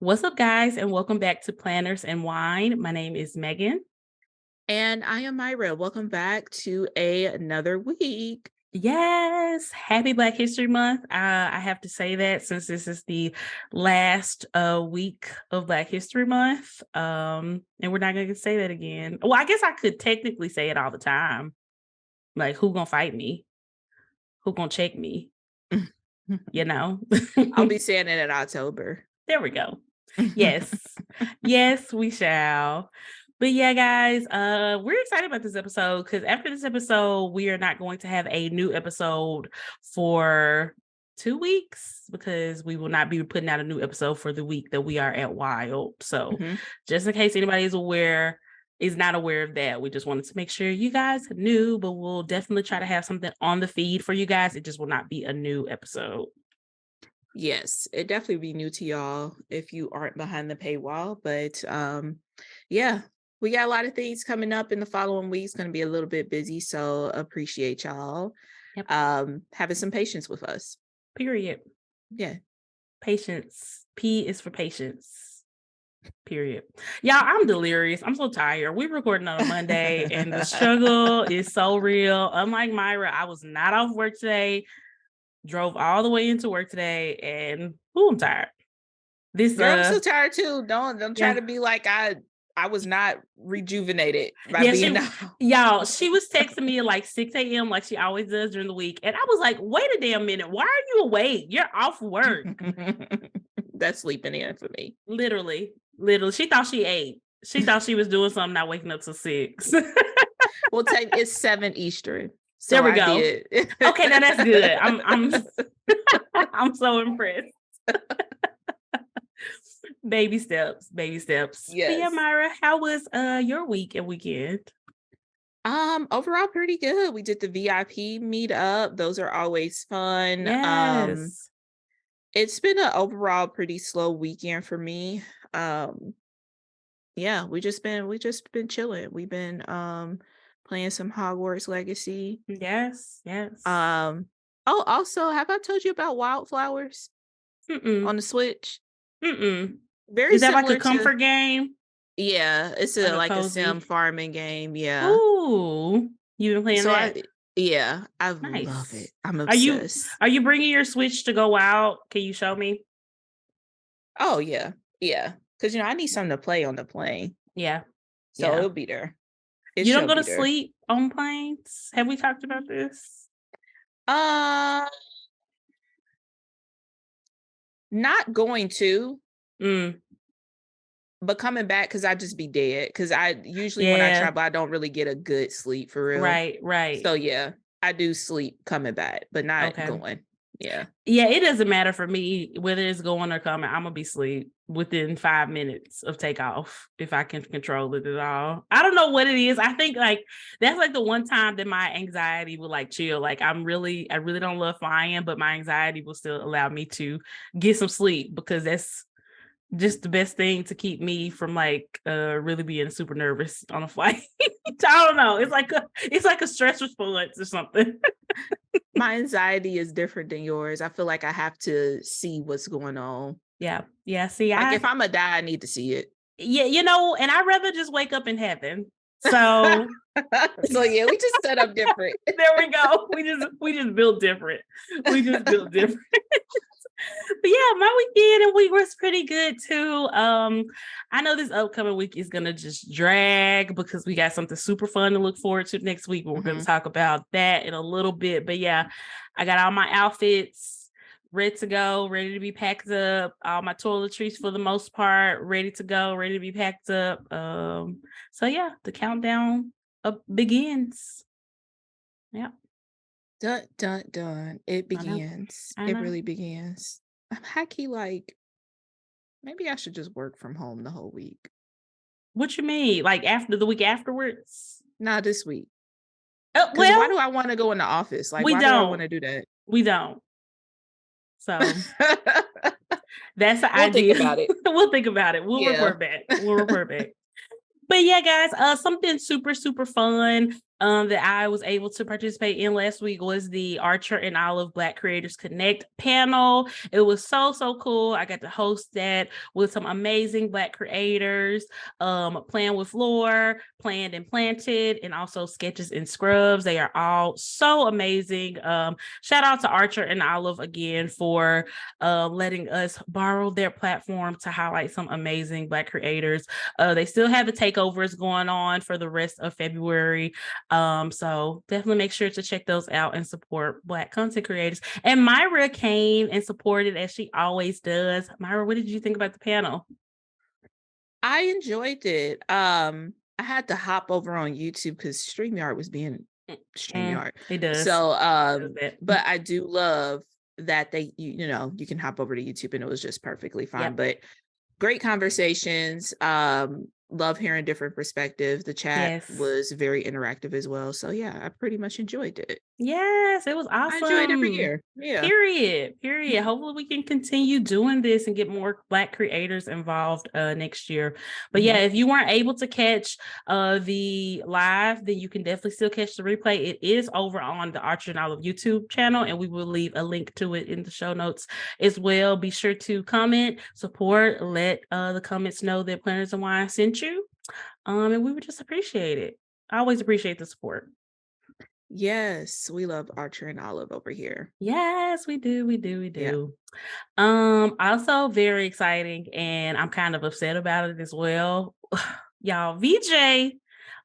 What's up, guys, and welcome back to Planners and Wine. My name is Megan. And I am Myra. Welcome back to another week. Yes, happy Black History Month. I have to say that since this is the last week of Black History Month, and we're not going to say that again. Well, I guess I could technically say it all the time. Like, who gonna fight me? Who gonna check me? You know? I'll be saying it in October. There we go. Yes. Yes, we shall. But yeah, guys, we're excited about this episode because after this episode, we are not going to have a new episode for 2 weeks because we will not be putting out a new episode for the week that we are at Wild. So just in case anybody is not aware of that, we just wanted to make sure you guys knew, but we'll definitely try to have something on the feed for you guys. It just will not be a new episode. Yes, it definitely be new to y'all if you aren't behind the paywall. But yeah, we got a lot of things coming up in the following weeks. Going to be a little bit busy, so appreciate y'all having some patience with us. Period. Yeah. Patience. P is for patience. Period. Y'all, I'm delirious. I'm so tired. We're recording on a Monday and the struggle is so real. Unlike Myra, I was not off work today. Drove all the way into work today and I'm tired. Girl, I'm so tired too. Don't try to be like I was not rejuvenated by being y'all, she was texting me at like 6 a.m. like she always does during the week. And I was like, wait a damn minute. Why are you awake? You're off work. That's sleeping in for me. Literally. She thought she ate. She thought she was doing something, not waking up till 6. Well, it's 7 Eastern. So there we go. Okay, now that's good. I'm so impressed. Baby steps. Yes. But yeah, Myra, how was your week and weekend? Overall pretty good. We did the VIP meetup. Those are always fun. Yes. It's been an overall pretty slow weekend for me. Yeah, we just been chilling. We've been playing some Hogwarts Legacy. Yes. Oh, also, have I told you about Wildflowers on the Switch? Very Is that like a comfort game? Yeah, it's like a sim farming game. Yeah. Ooh, you've been playing that? I love it. I'm obsessed. Are you bringing your Switch to go out? Can you show me? Oh yeah. Because I need something to play on the plane. Yeah. So it'll be there. You don't go to sleep on planes? Have we talked about this? Not going to. But coming back, because I just be dead. Because I usually when I travel, I don't really get a good sleep for real. Right. So yeah, I do sleep coming back, but not going. Yeah, it doesn't matter for me whether it's going or coming. I'm gonna be asleep within 5 minutes of takeoff if I can control it at all. I don't know what it is. I think like that's like the one time that my anxiety will like chill. Like I really don't love flying, but my anxiety will still allow me to get some sleep because that's just the best thing to keep me from like really being super nervous on a flight. I don't know. It's like a stress response or something. My anxiety is different than yours. I feel like I have to see what's going on. Yeah. See, if I'm gonna die, I need to see it. Yeah, and I'd rather just wake up in heaven. So yeah, we just set up different. There we go. We just built different. But yeah, my weekend and week was pretty good too. I know this upcoming week is gonna just drag because we got something super fun to look forward to next week. We're gonna talk about that in a little bit. But yeah, I got all my outfits ready to go, ready to be packed up. All my toiletries for the most part ready to go, ready to be packed up. So yeah, the countdown begins. Yeah. Dun dun dun. It begins. I know. It really begins. I'm hacky like maybe I should just work from home the whole week. What you mean? Like after the week afterwards? Nah, this week. Why do I want to go in the office? Like, why do I want to do that? We don't. So that's the idea. Think about it. We'll think about it. We'll report back. But yeah, guys, something super, super fun. that I was able to participate in last week was the Archer and Olive Black Creators Connect panel. It was so cool. I got to host that with some amazing Black creators, Playing with Lore, Planned and Planted, and also Sketches and Scrubs. They are all so amazing. Shout out to Archer and Olive again for letting us borrow their platform to highlight some amazing Black creators. They still have the takeovers going on for the rest of February. So definitely make sure to check those out and support Black content creators. And Myra came and supported as she always does. Myra, what did you think about the panel? I enjoyed it. I had to hop over on YouTube because StreamYard was being StreamYard. It does. So, but I do love that you can hop over to YouTube and it was just perfectly fine. Yep. But great conversations. Love hearing different perspectives. The chat was very interactive as well. So yeah, I pretty much enjoyed it. Yes, it was awesome. I enjoy it every year. Yeah. Period. Hopefully we can continue doing this and get more Black creators involved next year. But yeah, if you weren't able to catch the live, then you can definitely still catch the replay. It is over on the Archer and Olive YouTube channel, and we will leave a link to it in the show notes as well. Be sure to comment, support, let the comments know that Planners and Wine sent you. And we would just appreciate it. I always appreciate the support. Yes, we love Archer and Olive over here. Yes, we do. Yeah. Also very exciting, and I'm kind of upset about it as well. Y'all, VJ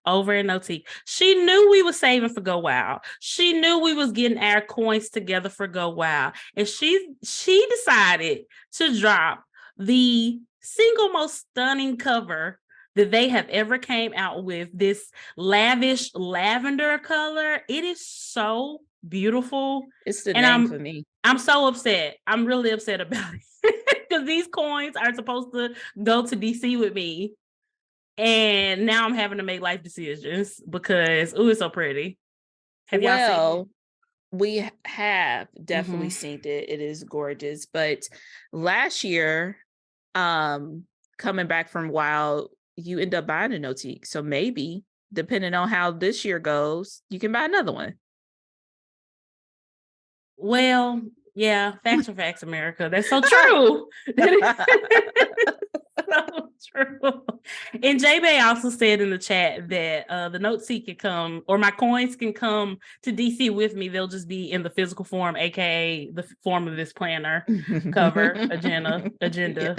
over in Notique, she knew we was saving for Go Wild. She knew we was getting our coins together for Go Wild, and she decided to drop the single most stunning cover that they have ever came out with, this lavish lavender color. It is so beautiful. It's the name for me. I'm so upset. I'm really upset about it because these coins are supposed to go to DC with me. And now I'm having to make life decisions because, it's so pretty. Have y'all seen it? We have definitely seen it. It is gorgeous. But last year, coming back from Wild, you end up buying a Notique. So maybe, depending on how this year goes, you can buy another one. Well, yeah, facts are facts, America. That's so true. So true. And J-Bay also said in the chat that the Notique can come, or my coins can come to DC with me. They'll just be in the physical form, aka the form of this planner cover agenda. Yes.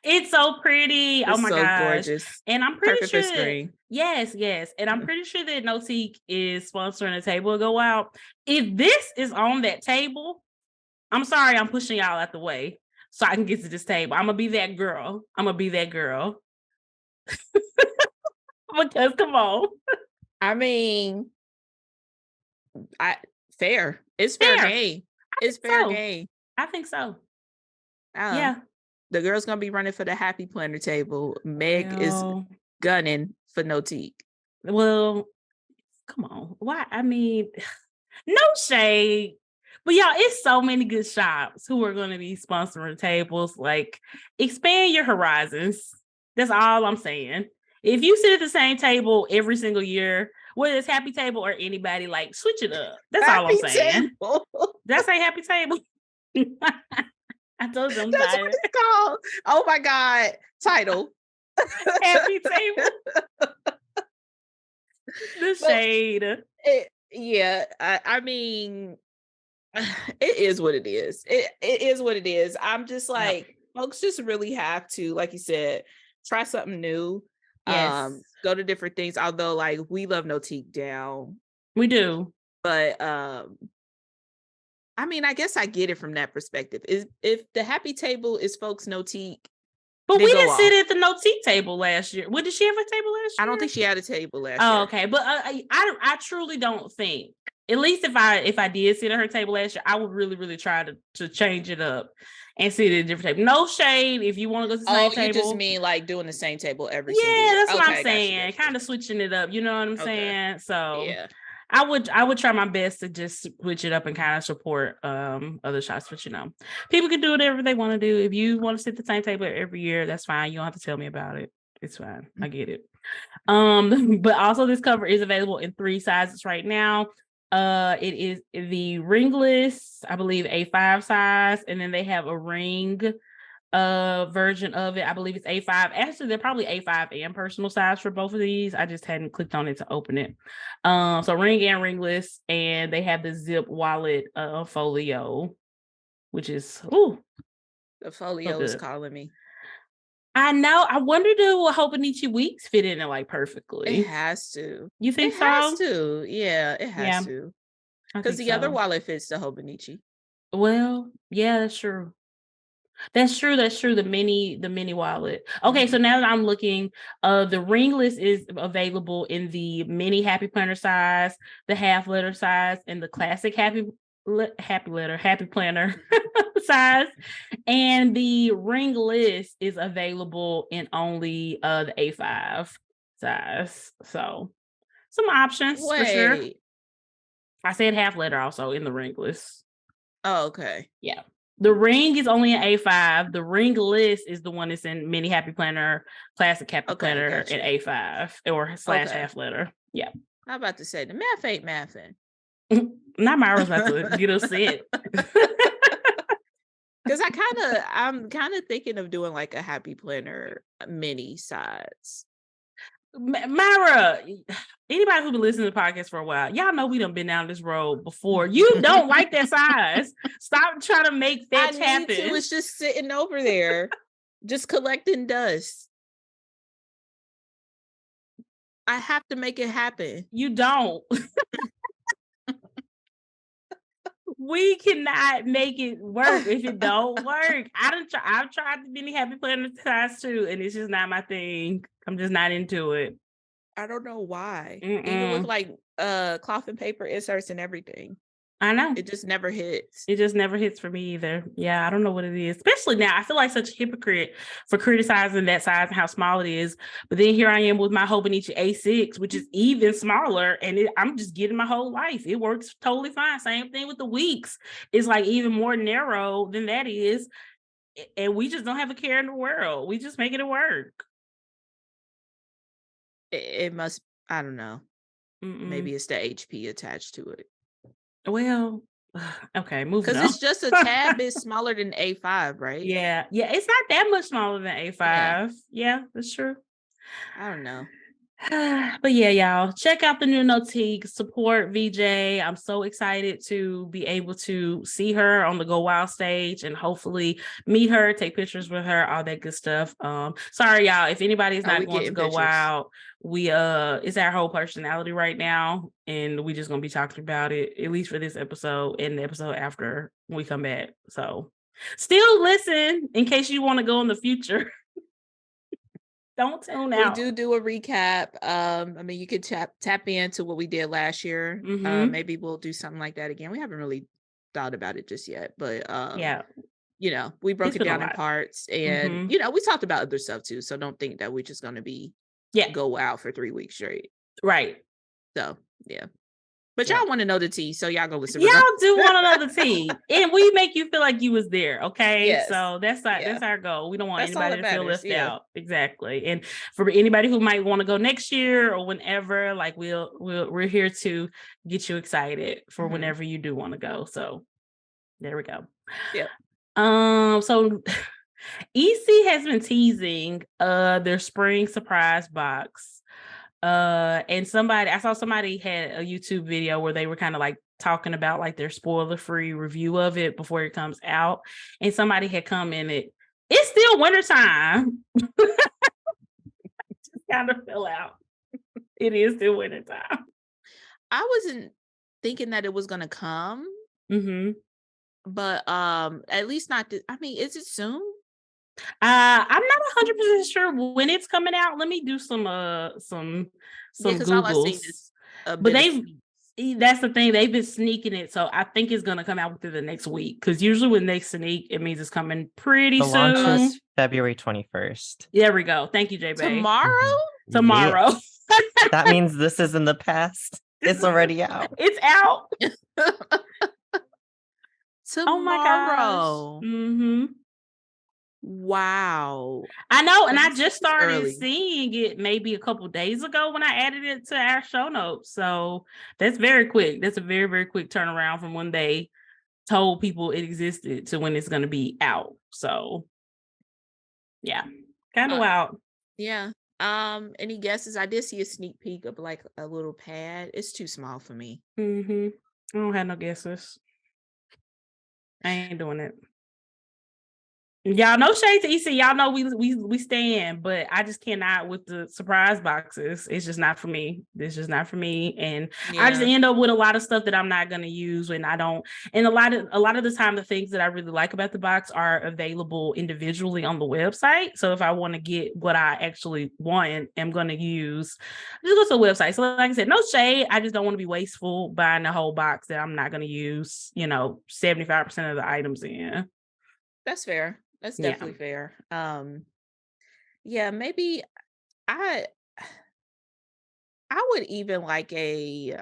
It's so pretty. It's oh my so gosh. Gorgeous. And I'm pretty Perfect sure screen. Yes. And I'm pretty sure that Notique is sponsoring a table to Go Out. If this is on that table, I'm sorry, I'm pushing y'all out the way so I can get to this table. I'm gonna be that girl. Because come on. I mean, fair. It's fair game. It's fair game. I think so. Yeah. The girl's gonna be running for the Happy Planner table. Meg is gunning for Notique. Well, come on. Why? I mean, no shade. But y'all, it's so many good shops who are going to be sponsoring tables. Like, expand your horizons. That's all I'm saying. If you sit at the same table every single year, whether it's Happy Table or anybody, like, switch it up. That's all I'm saying. Did I say Happy Table? I told you I'm That's tired. what it's called. Oh my God. Title. Happy Table. The shade. I mean, it is what it is. It is what it is. I'm just like, folks just really have to, like you said, try something new. Yes. Go to different things. Although, like, we love Notique down. We do. But I mean, I guess I get it from that perspective. If the Happy Table is folks Notique. But we didn't sit at the Notique table last year. What, did she have a table last year? I don't think she had a table last year. Oh, okay. But I truly don't think, at least if I did sit at her table last year, I would really, really try to change it up and sit at a different table. No shade if you want to go to the same table. You just mean like doing the same table every single year. That's what I'm gotcha, saying. Kind of switching it up. You know what I'm saying? So yeah. I would try my best to just switch it up and kind of support other shops, but people can do whatever they want to do. If you want to sit at the same table every year, that's fine. You don't have to tell me about it. It's fine. I get it. But also this cover is available in 3 sizes right now. It is the ringless, I believe A5 size, and then they have a ring version of it. I believe it's A5. Actually, they're probably A5 and personal size for both of these. I just hadn't clicked on it to open it. So ring and ringless, and they have the zip wallet folio, which is The so folio is good. calling me. I know. I wonder do Hobonichi Weeks fit in it like It perfectly? has to. You think It has so? to. Yeah, it has Yeah, to. I Because think the other so. wallet fits the Hobonichi. Well, yeah, that's true. That's true. That's true. The mini wallet. Okay, so Mhm. now that I'm looking, the ringless is available in the mini happy planner size, the half letter size, and the classic happy planner size. And the ringless is available in only the A5 size. So some options for sure. Wait. I said half letter also in the ringless. Oh, okay. Yeah. The ring is only an A5. The ringless is the one that's in mini happy planner, classic happy Okay, planner, and gotcha. A5 or slash Okay. half letter. Yeah. I'm about to say the math ain't mathing. Not Myra's about to get upset. Because I'm kind of thinking of doing like a happy planner mini size. Myra, anybody who been listening to the podcast for a while, y'all know we done been down this road before. You don't like that size. Stop trying to make I fetch need to. happen. It's just sitting over there, just collecting dust. I have to make it happen. You don't. We cannot make it work if it don't work. I've tried the mini happy planner size too, and it's just not my thing. I'm just not into it. I don't know why. Even with Mm-mm. like cloth and paper inserts and everything. I know. It just never hits. It just never hits for me either. Yeah, I don't know what it is. Especially now, I feel like such a hypocrite for criticizing that size and how small it is. But then here I am with my Hobonichi A6, which is even smaller, and I'm just getting my whole life. It works totally fine. Same thing with the weeks. It's like even more narrow than that is, and we just don't have a care in the world. We just making it work. It must, I don't know. Mm-mm. Maybe it's the HP attached to it. Well, okay, moving Because on. it's just a tad bit smaller than A5, right? Yeah, it's not that much smaller than Yeah. A5. Yeah, that's true. I don't know. But yeah, y'all, check out the new Notique, support VJ. I'm so excited to be able to see her on the Go Wild stage and hopefully meet her, take pictures with her, all that good stuff. Sorry, y'all, if anybody is Are not we going to getting Go pictures? Wild, we it's our whole personality right now, and we just gonna be talking about it, at least for this episode and the episode after when we come back. So still listen in case you want to go in the future. Don't tune We out. do a recap. I mean, you could tap into what we did last year. Mm-hmm. Maybe we'll do something like that again. We haven't really thought about it just yet, but Yeah, we broke it's it been a down in lot. parts, and Mm-hmm. we talked about other stuff too. So don't think that we're just gonna be Yeah, go out for 3 weeks straight. right. So yeah, but Yeah. y'all want to know the tea, so y'all go listen Y'all regardless. do want to know the tea, and we make you feel like you was there. Okay, Yes, so that's yeah, our goal. We don't want that's all anybody that to feel matters. left Yeah. out. Exactly. And for anybody who might want to go next year or whenever, like we're here to get you excited for Mm-hmm. whenever you do want to go. So there we go. Yep. So EC has been teasing their spring surprise box. And I saw somebody had a YouTube video where they were kind of like talking about like their spoiler-free review of it before it comes out. And somebody had commented, it's still wintertime. Just kind of fell out. It is still wintertime. I wasn't thinking that it was gonna come, Mm-hmm. but at least not. I mean, is it soon? I'm not 100% sure when it's coming out. Let me do some Yeah, because all I seen Googles. is a But bit of sneaks. that's the thing, they've been sneaking it, so I think it's gonna come out within the next week. Because usually when they sneak, it means it's coming pretty The launch soon. is February 21st. There we go. Thank you, J Bay. Tomorrow? Tomorrow. Yeah. That means this is in the past. It's already out. It's out. Tomorrow. Oh my gosh. Mm-hmm. Wow. I know, and I That's just started early. seeing it maybe a couple days ago when I added it to our show notes. So that's very quick. That's a very, very quick turnaround from when they told people it existed to when it's going to be out. So yeah, kind of Uh, wild. yeah. Any guesses? I did see a sneak peek of like a little pad. It's too small for me. I don't have no guesses. I ain't doing it. Y'all know shade to EC. Y'all know we stand, but I just cannot with the surprise boxes. It's just not for me. It's just not for me, and I just Yeah. end up with a lot of stuff that I'm not going to use, and I don't. And a lot of the time, the things that I really like about the box are available individually on the website. So if I want to get what I actually want and am going to use, just go to the website. So like I said, no shade. I just don't want to be wasteful buying a whole box that I'm not going to use. 75% of the items in. That's fair. That's Yeah. definitely fair. Yeah, maybe I I would even like a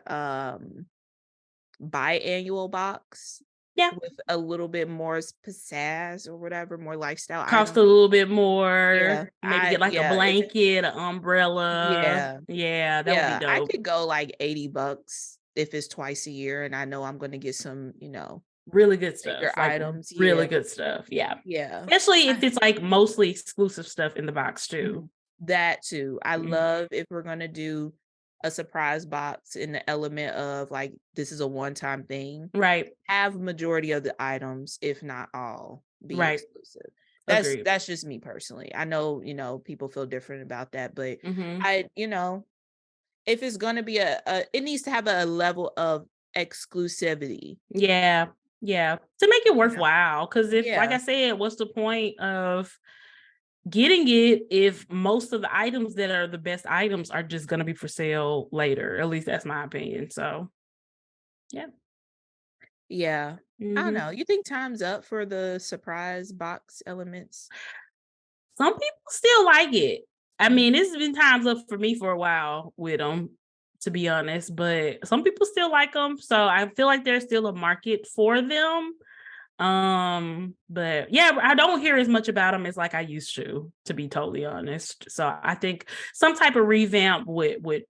biannual box Yeah. with a little bit more pizzazz or whatever, more lifestyle Cost a items. little bit more. Yeah, Maybe get like a if it, blanket, an umbrella. yeah, Yeah, that would be yeah, I dope. could go like $80 if it's twice a year and I know I'm gonna get some, Really good bigger stuff. Like items. really Yeah, good stuff. Yeah. yeah. Especially if I- it's like mostly exclusive stuff in the box too. Mhm. That too. I Mhm. love if we're gonna do a surprise box in the element of like this is a one-time thing. Right. Have majority of the items, if not all, be Right. exclusive. Agreed. That's just me personally. I know, people feel different about that, but hmm I, if it's gonna be it needs to have a level of exclusivity. Yeah. Yeah. To make it You know? worthwhile. Cause if, like Yeah. I said, what's the point of getting it if most of the items that are the best items are just going to be for sale later? At least that's my opinion. So, yeah. Yeah. I don't hmm know. You think time's up for the surprise box elements? Some people still like it. I Mhm. mean, it's been times up for me for a while with them, to be honest, but some people still like them. So I feel like there's still a market for them. But yeah, I don't hear as much about them as like I used to be totally honest. So I think some type of revamp would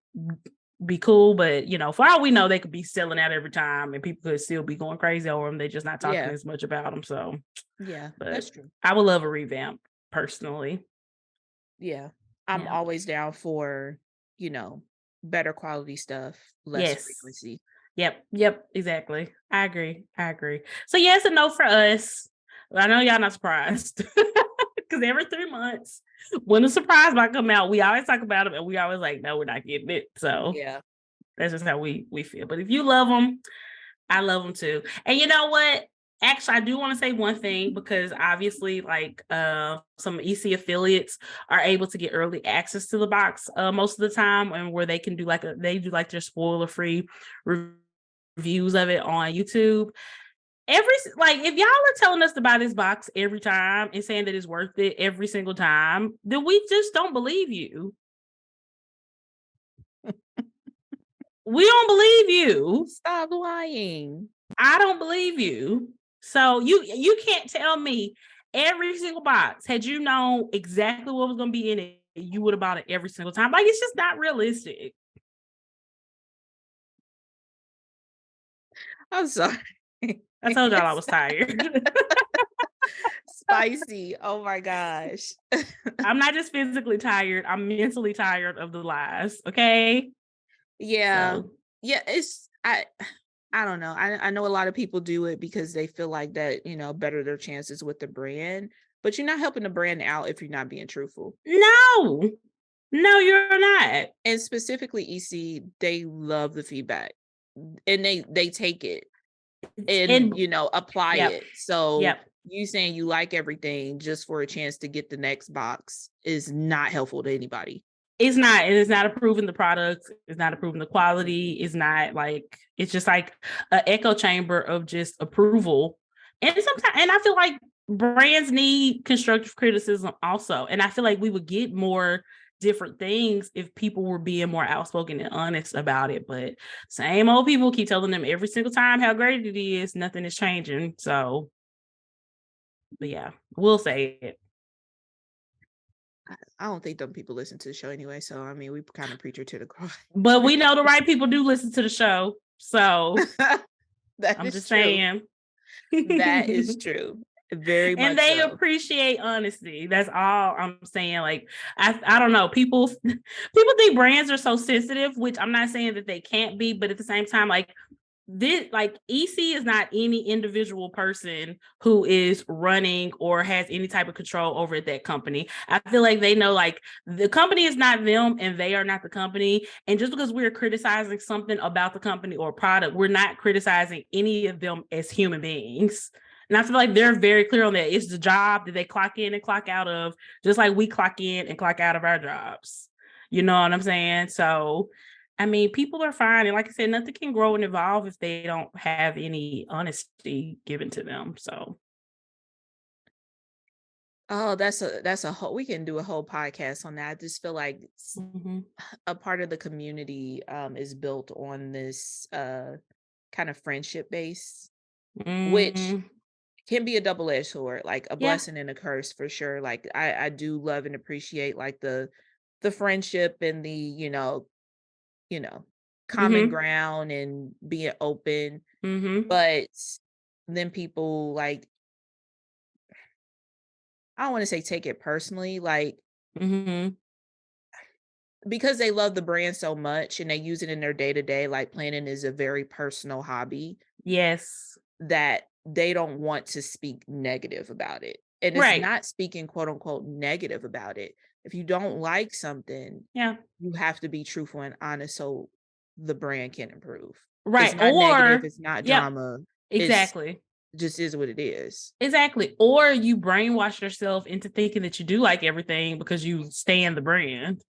be cool, but for all we know, they could be selling out every time and people could still be going crazy over them. They're just not talking Yeah. as much about them. So, Yeah. but That's true. I would love a revamp personally. Yeah. I'm Yeah. always down for, you know, better quality stuff, less Yes. frequency. Yep, exactly. I agree. So yes, a no for us. I know y'all not surprised. Because every 3 months, when the surprise might come out, we always talk about it and we always like, no, we're not getting it. So Yeah. that's just how we feel. But if you love them, I love them too. And you know what? Actually, I do want to say one thing because obviously, like some EC affiliates are able to get early access to the box most of the time, and where they can do they do like their spoiler free reviews of it on YouTube. If y'all are telling us to buy this box every time and saying that it's worth it every single time, then we just don't believe you. We don't believe you. Stop lying. I don't believe you. So you can't tell me every single box, had you known exactly what was going to be in it, you would have bought it every single time. Like it's just not realistic. I'm sorry. I told y'all I was tired. Spicy. Oh my gosh. I'm not just physically tired. I'm mentally tired of the lies. Okay. Yeah. So Yeah, I don't know. I know a lot of people do it because they feel like that, better their chances with the brand, but you're not helping the brand out if you're not being truthful. no, you're not. And specifically EC, they love the feedback and they take it and, And apply yep, it. So yep. you saying you like everything just for a chance to get the next box is not helpful to anybody. It's not. It is not approving the product. It's not approving the quality. It's not like it's just like an echo chamber of just approval. And sometimes, and I feel like brands need constructive criticism also. And I feel like we would get more different things if people were being more outspoken and honest about it. But same old people keep telling them every single time how great it is. Nothing is changing. So, but yeah, we'll say it. I don't think them people listen to the show anyway. So I mean, we kind of preach her to the choir. But we know the right people do listen to the show. So That I'm is just true. saying. That is true. Very And much they so. appreciate honesty. That's all I'm saying. Like, I don't know. People think brands are so sensitive, which I'm not saying that they can't be, but at the same time, like this, like EC is not any individual person who is running or has any type of control over at that company. I feel like they know, like, the company is not them and they are not the company. And just because we're criticizing something about the company or product, we're not criticizing any of them as human beings. And I feel like they're very clear on that. It's the job that they clock in and clock out of, just like we clock in and clock out of our jobs. You know what I'm saying? So, I mean, people are fine. And like I said, nothing can grow and evolve if they don't have any honesty given to them. So, Oh, that's a whole, we can do a whole podcast on that. I just feel like a part of the community is built on this kind of friendship base, which can be a double-edged sword, like a yeah. blessing and a curse for sure. Like I do love and appreciate like the friendship and the, common ground and being open. But then people like, I don't want to say take it personally, like because they love the brand so much and they use it in their day-to-day, like planning is a very personal hobby. Yes. That they don't want to speak negative about it. And it's Right. not speaking quote unquote negative about it. If you don't like something, Yeah. you have to be truthful and honest so the brand can improve. Right. It's not negative, it's not drama. Exactly. It's just is what it is. Exactly. Or you brainwash yourself into thinking that you do like everything because you stand the brand.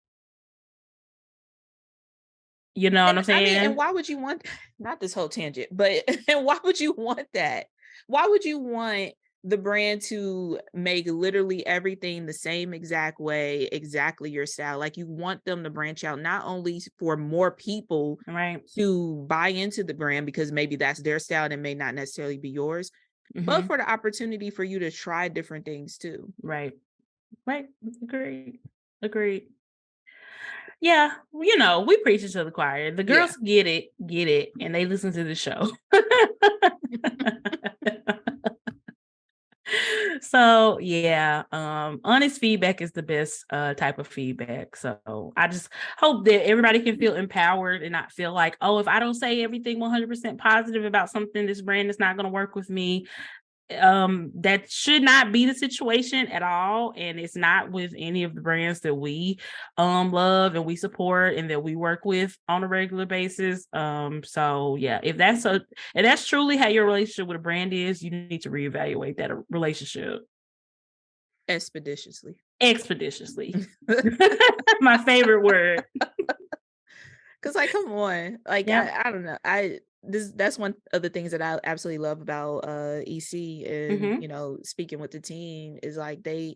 You know what I'm saying? I mean, and why would you want, not this whole tangent, but and why would you want that? Why would you want the brand to make literally everything the same exact way, exactly your style? Like you want them to branch out not only for more people right to buy into the brand because maybe that's their style and it may not necessarily be yours, but for the opportunity for you to try different things too. Right. Agreed. Yeah, you know, we preach it to the choir. The girls get it, and they listen to the show. So yeah, honest feedback is the best type of feedback. So I just hope that everybody can feel empowered and not feel like, oh, if I don't say everything 100% positive about something, this brand is not going to work with me. That should not be the situation at all, and it's not with any of the brands that we love and we support and that we work with on a regular basis. So yeah, if that's truly how your relationship with a brand is, you need to reevaluate that relationship Expeditiously. My favorite word. Cause like, come on, like I don't know, that's one of the things that I absolutely love about EC and speaking with the team is like they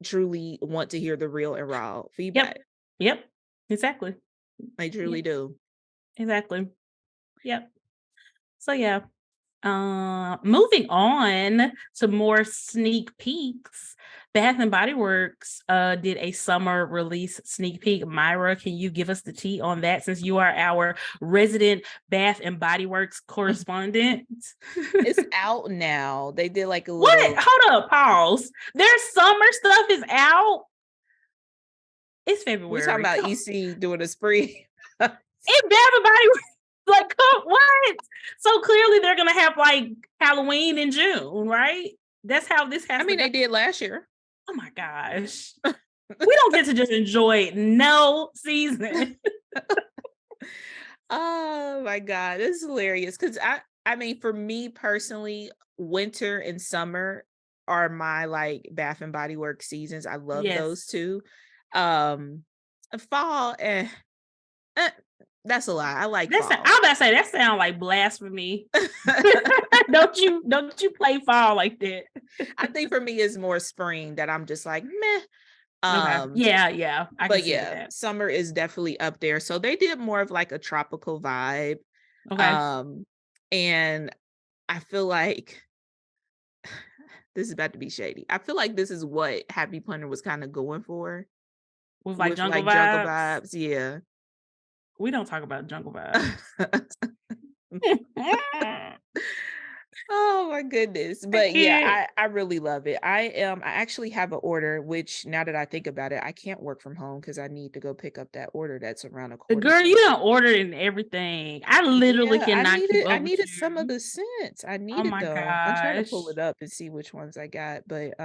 truly want to hear the real and raw feedback. Yep. Exactly. They truly do. Exactly. Yep. So yeah. Moving on to more sneak peeks. Bath and Body Works did a summer release sneak peek. Myra, can you give us the tea on that since you are our resident Bath and Body Works correspondent? It's out now. They did like a little. What? Hold up, pause. Their summer stuff is out. It's February. We're talking about EC doing a spree. It's Bath and Body Works. Like, what? So clearly they're gonna have like Halloween in June, right? That's how this has. I mean, they did last year. Oh my gosh, we don't get to just enjoy no season. Oh my god, this is hilarious. Because I mean, for me personally, winter and summer are my like Bath and Body Works seasons. I love those two. Fall, that's a lie. I like fall. I'm about to say that sounds like blasphemy. Don't you play fall like that? I think for me it's more spring that I'm just like meh. Okay. Yeah. But yeah, summer is definitely up there. So they did more of like a tropical vibe. Okay. And I feel like This is about to be shady. I feel like this is what Happy Planner was kind of going for With like with jungle like jungle vibes. vibes. Yeah. We don't talk about jungle vibes. Oh my goodness. I But yeah, can't. I really love it. I actually have an order, which now that I think about it, I can't work from home because I need to go pick up that order that's around the corner. Girl, So you done ordered everything. I literally yeah, cannot keep I up with needed some of you. the scents. I Oh needed my them. I'm trying to gosh. pull it up and see which ones I got. But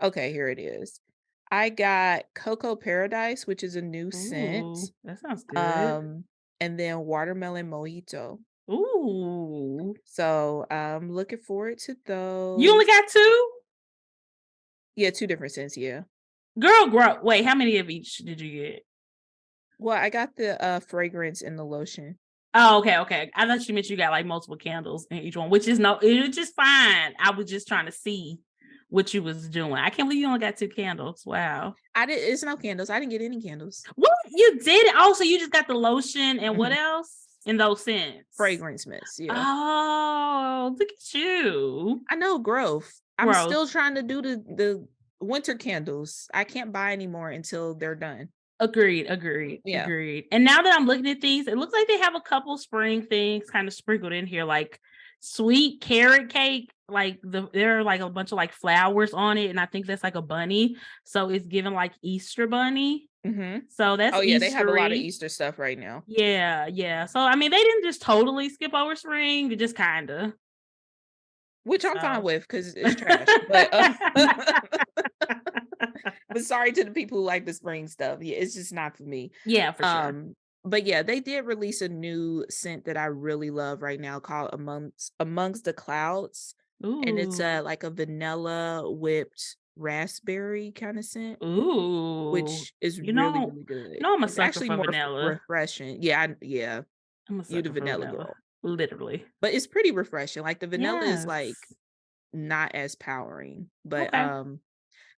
okay, here it is. I got Cocoa Paradise, which is a new Ooh, scent. that sounds good. Um, and then Watermelon Mojito. Ooh. So I'm looking forward to You only those. got 2? Yeah, 2 different scents, yeah. Girl, wait, how many of each did you get? Well, I got the fragrance and the lotion. Oh, okay. I thought you meant you got like multiple candles in each one, which is it's just fine. I was just trying to see what you was doing. I can't believe you only got 2 candles. Wow. It's no candles. I didn't get any candles. What? You did it. Also, you just got the lotion and what Mhm. else? In those scents. Fragrance mints, yeah. Oh, look at you. I know, growth. I'm Growth. still trying to do the winter candles. I can't buy any more until they're done. Agreed. Yeah. And now that I'm looking at these, it looks like they have a couple spring things kind of sprinkled in here, like sweet carrot cake. Like there are like a bunch of like flowers on it, and I think that's like a bunny. So it's giving like Easter bunny. Mm-hmm. So that's Oh yeah, they have a lot of Eastery. Easter stuff right now. Yeah. So I mean, they didn't just totally skip over spring, they just kind of. Which I'm fine So. with because it's trash. But but sorry to the people who like the spring stuff. Yeah, it's just not for me. Yeah, for sure. But yeah, they did release a new scent that I really love right now called Amongst the Clouds. And it's Ooh. like a vanilla whipped raspberry kind of scent, Ooh. which is You really, know, really good. I'm a It's sucker actually for more vanilla. refreshing. Yeah, yeah, I'm a you the sucker for vanilla vanilla. girl. Literally. But it's pretty refreshing. Like the vanilla is Yes. like not as powering. Okay.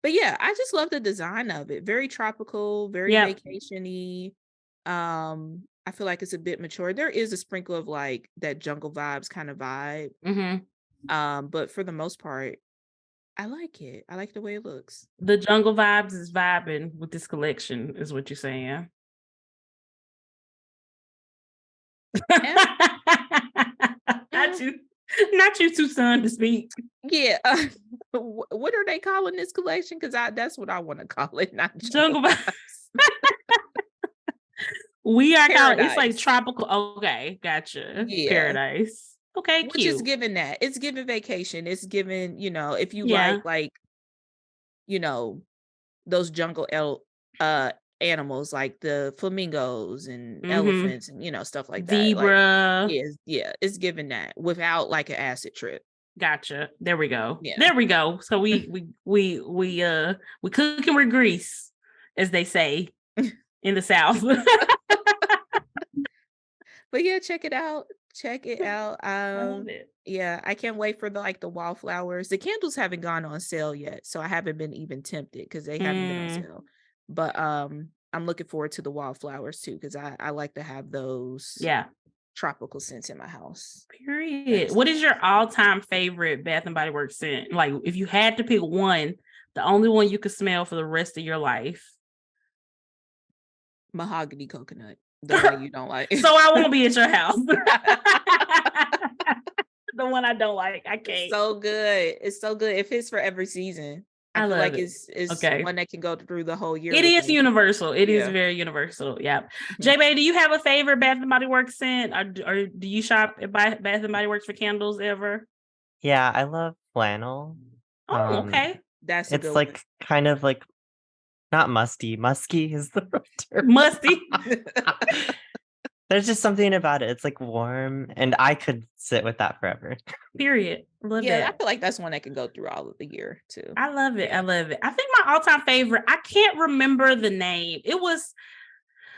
But yeah, I just love the design of it. Very tropical, very Yep. vacation-y. I feel like it's a bit mature. There is a sprinkle of like that jungle vibes kind of vibe. But for the most part, I like it. I like the way it looks. The jungle vibes is vibing with this collection, is what you're saying. Not you. Not you too, son, to speak. Yeah. What are they calling this collection? Because that's what I want to call it, not Jungle jungle vibes. We are calling it's like Paradise. tropical. Okay, gotcha. Yeah. Paradise. Okay, Which is cute. given that. It's given vacation. It's given, if you Yeah. like, those jungle animals like the flamingos and elephants and stuff like that. Like Zebra. yeah, it's given that without like an acid trip. Gotcha. There we go. Yeah. There we go. So we cooking with grease, as they say in the South. But yeah, check it out. Check it out. I love it. Yeah, I can't wait for the wallflowers. The candles haven't gone on sale yet, so I haven't been even tempted because they haven't been on sale. But I'm looking forward to the wallflowers too because I like to have those tropical scents in my house. Period. What is your all-time favorite Bath and Body Works scent? Like, if you had to pick one, the only one you could smell for the rest of your life. Mahogany coconut, the one you don't like. So I won't be at your house. The one I don't like, I can't. So good. It's so good. It fits for every season. I feel like it's okay. One that can go through the whole year. It is universal. It is very universal. Yep. J-Bay, do you have a favorite Bath and Body Works scent, or do you shop at Bath and Body Works for candles ever? Yeah, I love flannel. Oh, okay. That's it's like one. kind of like not musty. Musky is the right term. Musty. There's just something about it. It's like warm, and I could sit with that forever. Period. Love yeah, that. I feel like that's one that can go through all of the year too. I love it. I love it. I think my all-time favorite, I can't remember the name. It was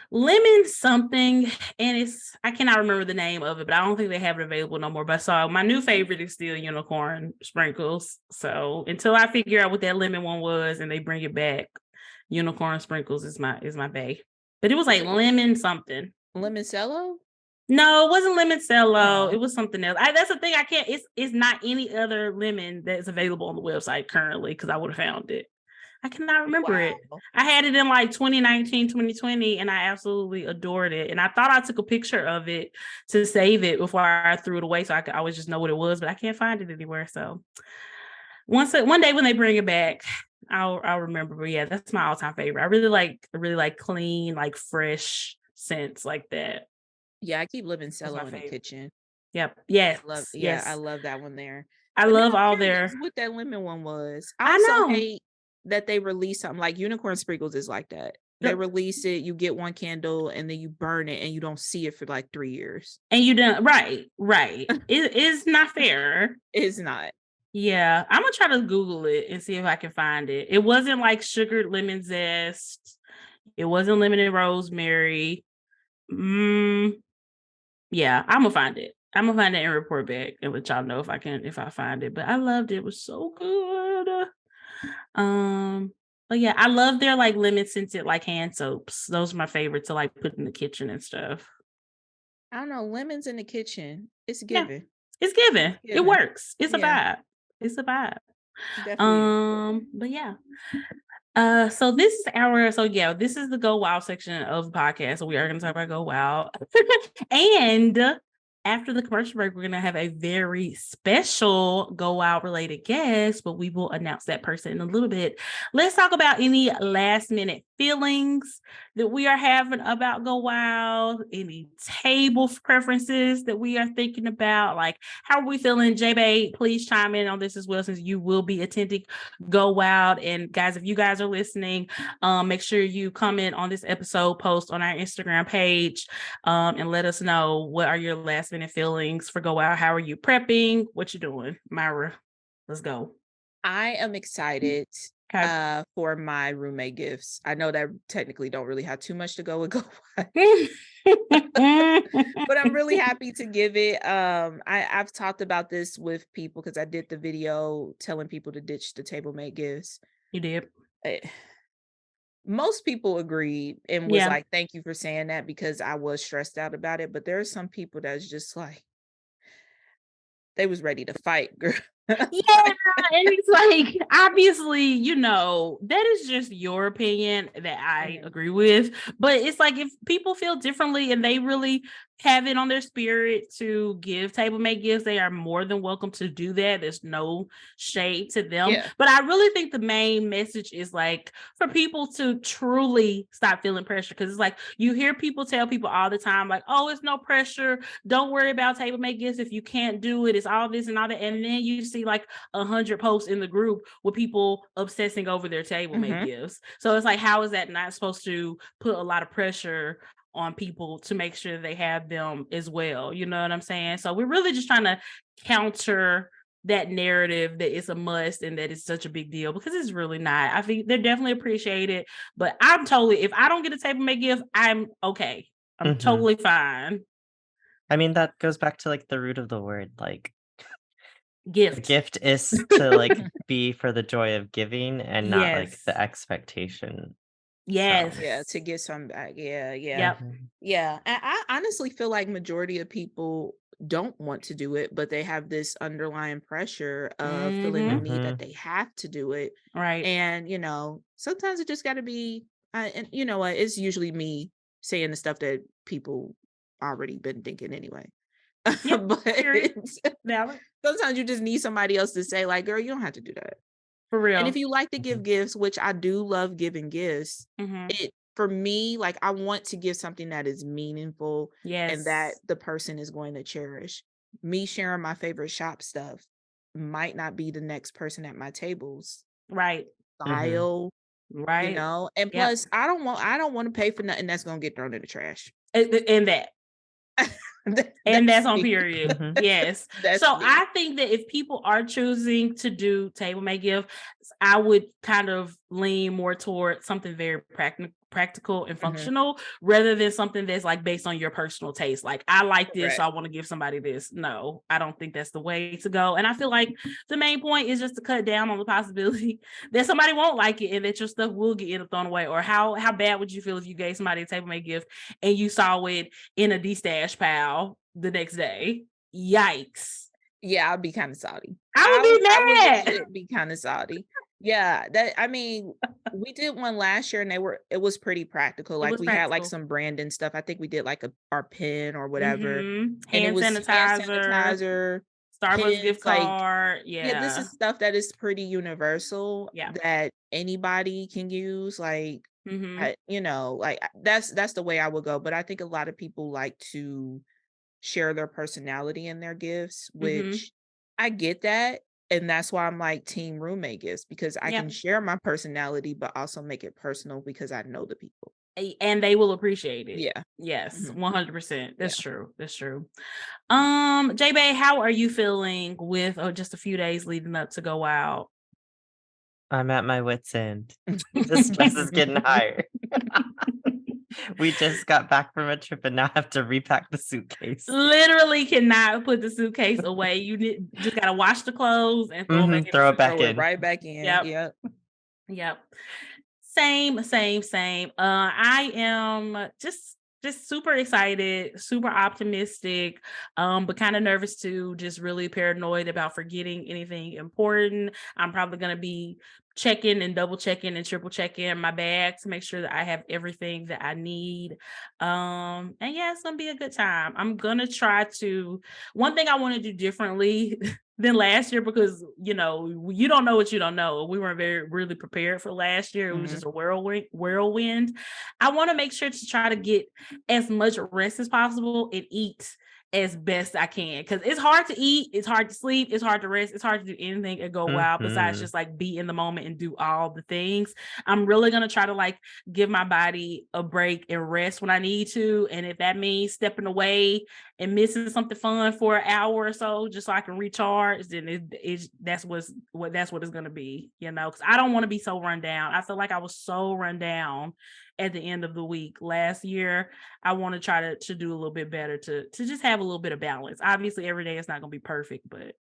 lemon something, and I cannot remember the name of it, but I don't think they have it available no more. But so my new favorite is still unicorn sprinkles. So until I figure out what that lemon one was and they bring it back, unicorn sprinkles is my bae. But it was like lemon something. Limoncello? No, it wasn't limoncello. Oh. It was something else. That's the thing. I can't. It's not any other lemon that's available on the website currently because I would have found it. I cannot remember it. Wow. I had it in like 2019, 2020, and I absolutely adored it. And I thought I took a picture of it to save it before I threw it away so I could always just know what it was, but I can't find it anywhere. So one day when they bring it back, I'll remember. But yeah, that's my all-time favorite. I really like clean, like fresh scents like that. Yeah, I keep That's limoncello my in the favorite. kitchen. Yep. Yes. I Yes. love that one there. I But now love I'm all curious their. what that lemon one was. I I also know. hate that they release something like Unicorn Sprinkles is like that. They release it, you get one candle, and then you burn it, and you don't see it for like 3 years. And you done right. It is not fair. It's not. Yeah, I'm gonna try to Google it and see if I can find it. It wasn't like sugared lemon zest. It wasn't lemon and rosemary. Yeah, I'm gonna find it. I'm gonna find it and report back and let y'all know if I find it. But I loved it. It was so good. But yeah, I love their like lemon scented like hand soaps. Those are my favorite to like put in the kitchen and stuff. I don't know, lemons in the kitchen. It's Yeah, given. it's given. It given. works. It's a Yeah. vibe. It's a vibe. Definitely. But yeah. So this is this is the Go Wild section of the podcast. So we are going to talk about Go Wild. And after the commercial break, we're going to have a very special Go Wild related guest, but we will announce that person in a little bit. Let's talk about any last minute feelings that we are having about Go Wild, any table preferences that we are thinking about. Like, how are we feeling? J-Bay, please chime in on this as well, since you will be attending Go Wild. And guys, if you guys are listening, make sure you comment on this episode, post on our Instagram page, and let us know what are your last minute feelings for Go Wild. How are you prepping? What you doing, Myra? Let's go. I am excited for my roommate gifts. I know that technically don't really have too much to go with Go Wild. But I'm really happy to give it. I've talked about this with people because I did the video telling people to ditch the table mate gifts. You did. Most people agreed and was like, thank you for saying that, because I was stressed out about it. But there are some people that's just like, they was ready to fight, girl. Yeah, and it's like, obviously, you know, that is just your opinion that I agree with. But it's like, if people feel differently and they really have it on their spirit to give table mate gifts, they are more than welcome to do that. There's no shade to them. Yeah. But I really think the main message is like for people to truly stop feeling pressure, because it's like you hear people tell people all the time, like, oh, it's no pressure. Don't worry about table mate gifts. If you can't do it, it's all this and all that. And then you see like 100 posts in the group with people obsessing over their table mate gifts. So it's like, how is that not supposed to put a lot of pressure on people to make sure they have them as well? You know what I'm saying? So we're really just trying to counter that narrative that it's a must and that it's such a big deal, because it's really not. I think they're definitely appreciated, but I'm totally, if I don't get a table mate gift, I'm okay. I'm totally fine. I mean, that goes back to like the root of the word, like gift. The gift is to like be for the joy of giving and not like the expectation. Yes. So. Yeah, to get some back. Yeah. Yep. Yeah. I honestly feel like majority of people don't want to do it, but they have this underlying pressure of feeling the need that they have to do it. Right. And, you know, sometimes it just got to be, and you know what, it's usually me saying the stuff that people already been thinking anyway. Yep. But Valid. sometimes you just need somebody else to say like, girl, you don't have to do that. For real. And if you like to give gifts, which I do love giving gifts, it, for me, like, I want to give something that is meaningful and that the person is going to cherish. Me sharing my favorite shop stuff might not be the next person at my tables. Right. Style. Right. You know, and plus I don't want to pay for nothing that's gonna get thrown in the trash. And that. That's on me. period. Yes. So me. I think that if people are choosing to do table mate gifts, I would kind of lean more toward something very practical and functional, rather than something that's like based on your personal taste. Like, I like this, so I want to give somebody this. No, I don't think that's the way to go. And I feel like the main point is just to cut down on the possibility that somebody won't like it and that your stuff will get thrown away. Or how bad would you feel if you gave somebody a table mate gift and you saw it in a de-stash pile wow the next day. Yikes. Yeah, I'll be kind of salty. I would be I would mad. legit be kind of salty. Yeah, I mean, we did one last year and it was pretty practical. It Like was we had like practical. some branding stuff. I think we did like our pen or whatever. And it Hand was hand sanitizer, sanitizer, Starbucks gift pens, like card. yeah, this Yeah. is stuff that is pretty universal Yeah. that anybody can use. Like that's the way I would go. But I think a lot of people like to share their personality in their gifts, which I get that. And that's why I'm like team roommate gifts, because I can share my personality, but also make it personal because I know the people. And they will appreciate it. Yeah. Yes, 100%. That's Yeah. true. That's true. J-Bay, how are you feeling with just a few days leading up to go out? I'm at my wit's end. The stress is getting higher. We just got back from a trip and now have to repack the suitcase. Literally cannot put the suitcase away. You just gotta wash the clothes and throw it back in. Throw it back Throw in. it right back in. Yep. Same. I am just super excited, super optimistic, but kind of nervous too, just really paranoid about forgetting anything important. I'm probably gonna be checking and double checking and triple checking my bag to make sure that I have everything that I need. And yeah, it's gonna be a good time. I'm gonna try to, one thing I want to do differently than last year, because you don't know what you don't know. We weren't really prepared for last year. It was just a whirlwind. I want to make sure to try to get as much rest as possible and eat as best I can, because it's hard to eat, it's hard to sleep, it's hard to rest, it's hard to do anything and go wild besides just like be in the moment and do all the things. I'm really gonna try to like give my body a break and rest when I need to, and if that means stepping away and missing something fun for an hour or so just so I can recharge, then that's what it's gonna be, because I don't want to be so run down. I feel like I was so run down at the end of the week last year. I want to try to do a little bit better to just have a little bit of balance. Obviously every day it's not going to be perfect, but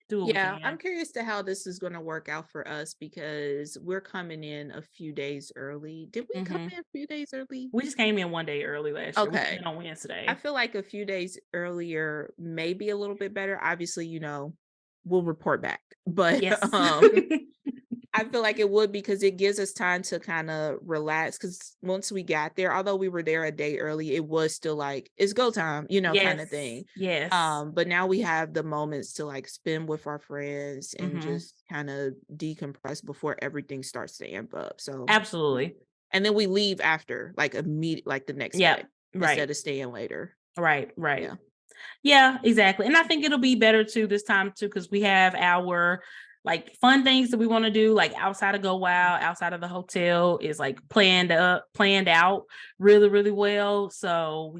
do what we can. I'm curious to how this is going to work out for us, because we're coming in a few days early. Did we come in a few days early? We just came in one day early last year. Okay. We came in on Wednesday. I feel like a few days earlier may be a little bit better. Obviously, we'll report back. But yes. I feel like it would, because it gives us time to kind of relax. Because once we got there, although we were there a day early, it was still like, it's go time, kind of thing. Yes. But now we have the moments to like spend with our friends and just kind of decompress before everything starts to amp up. So absolutely. And then we leave after, like immediate, like the next day, instead of staying later. Right. Yeah, exactly. And I think it'll be better too this time too, because we have our like fun things that we want to do, like outside of Go Wild, outside of the hotel, is like planned out really, really well. So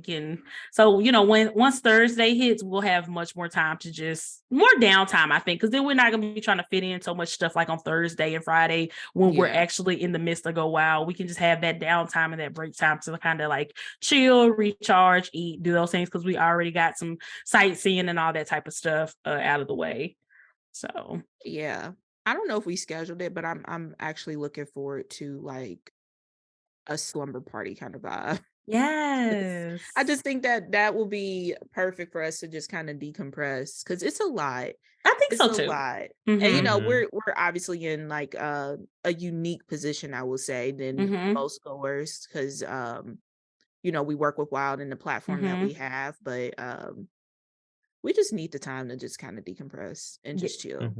once Thursday hits, we'll have much more time to just more downtime, I think, because then we're not gonna be trying to fit in so much stuff like on Thursday and Friday when we're actually in the midst of Go Wild. We can just have that downtime and that break time to kind of like chill, recharge, eat, do those things, because we already got some sightseeing and all that type of stuff out of the way. So yeah, I don't know if we scheduled it, but I'm actually looking forward to like a slumber party kind of vibe. Yes, I just think that will be perfect for us to just kind of decompress, because it's a lot. I think it's so a too. lot. And we're obviously in like a unique position, I will say, than most goers, because we work with Wild and the platform that we have, but we just need the time to just kind of decompress and just chill.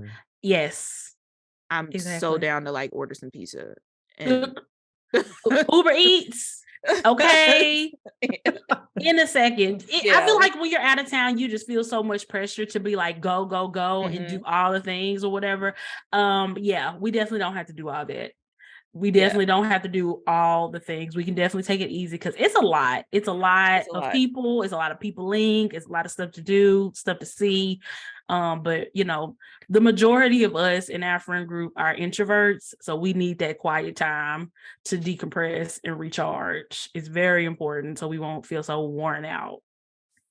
Yes. I'm so down to like order some pizza and Uber Eats. Okay. In a second. I feel like when you're out of town, you just feel so much pressure to be like, go, and do all the things or whatever. Yeah, we definitely don't have to do all that. We definitely don't have to do all the things. We can definitely take it easy, because it's a lot. It's a lot of people. It's a lot of peopling. It's a lot of stuff to do, stuff to see. But the majority of us in our friend group are introverts, so we need that quiet time to decompress and recharge. It's very important, so we won't feel so worn out.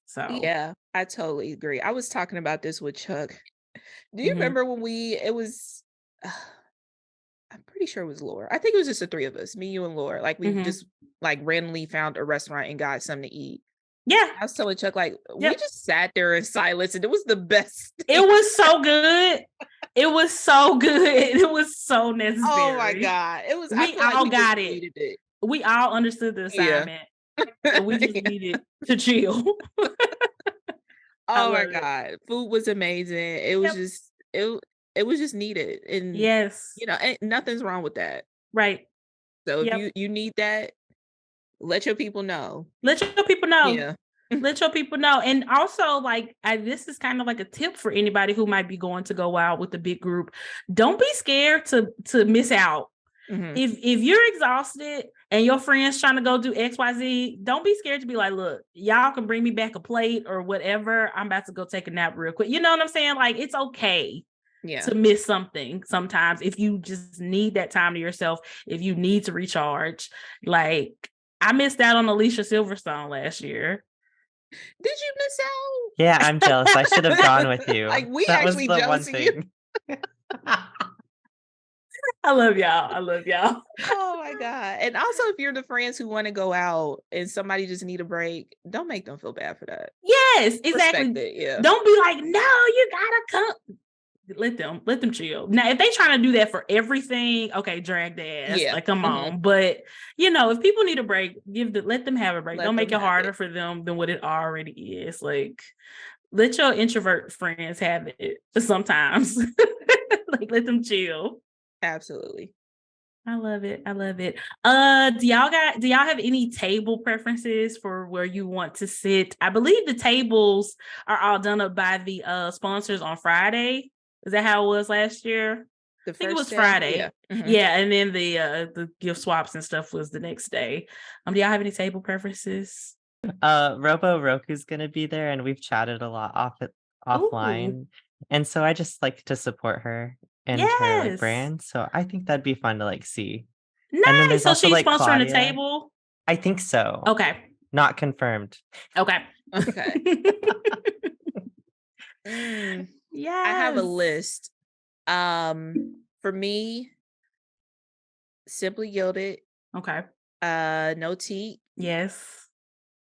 So yeah, I totally agree. I was talking about this with Chuck. Do you remember when it was I'm pretty sure it was Laura. I think it was just the three of us, me, you, and Laura. Like we just like randomly found a restaurant and got something to eat. Yeah. I was telling Chuck, like, we Yep. just sat there in silence, and it was the best It thing. was so good. It was so good. It was so necessary. Oh my God. It was, I We feel like all we got just it. needed it. We all understood the Yeah. assignment. So we just Yeah. needed to chill. Oh my love it. God. Food was amazing. It was Yep. just, it was just needed. And Yes. you know, nothing's wrong with that. Right. So Yep. if you need that, let your people know. Let your people know. Yeah. Let your people know. And also, like, this is kind of like a tip for anybody who might be going to go out with a big group. Don't be scared to miss out. Mhm. If you're exhausted and your friends trying to go do XYZ, don't be scared to be like, look, y'all can bring me back a plate or whatever. I'm about to go take a nap real quick. You know what I'm saying? Like, it's okay Yeah. to miss something sometimes if you just need that time to yourself, if you need to recharge. Like, I missed out on Alicia Silverstone last year. Did you miss out? Yeah, I'm jealous. I should have gone with you. Like, we That was actually the one jealous of you. thing. I love y'all. I love y'all. Oh my God. And also, if you're the friends who want to go out and somebody just need a break, don't make them feel bad for that. Yes, exactly. Respect it, yeah. Don't be like, no, you gotta come. Let them chill. Now, if they trying to do that for everything, okay, drag their ass. Yeah. Like, come Mhm. on. But if people need a break, let them have a break. Let Don't make them it have harder it. for them than what it already is. Like, let your introvert friends have it sometimes. Like, let them chill. Absolutely. I love it. I love it. Do y'all have any table preferences for where you want to sit? I believe the tables are all done up by the sponsors on Friday. Is that how it was last year? The I think it was first day? Friday. Yeah. Mhm. Yeah, and then the gift swaps and stuff was the next day. Do y'all have any table preferences? Robo Roku's gonna be there, and we've chatted a lot offline. And so I just like to support her and her like Yes. brand. So I think that'd be fun to like see. Nice. And then there's So also she's like sponsoring Claudia. the table. I think so. Okay. Not confirmed. Okay. Okay. Yeah. I have a list. For me, Simply Gilded, Okay. No Teak, Yes.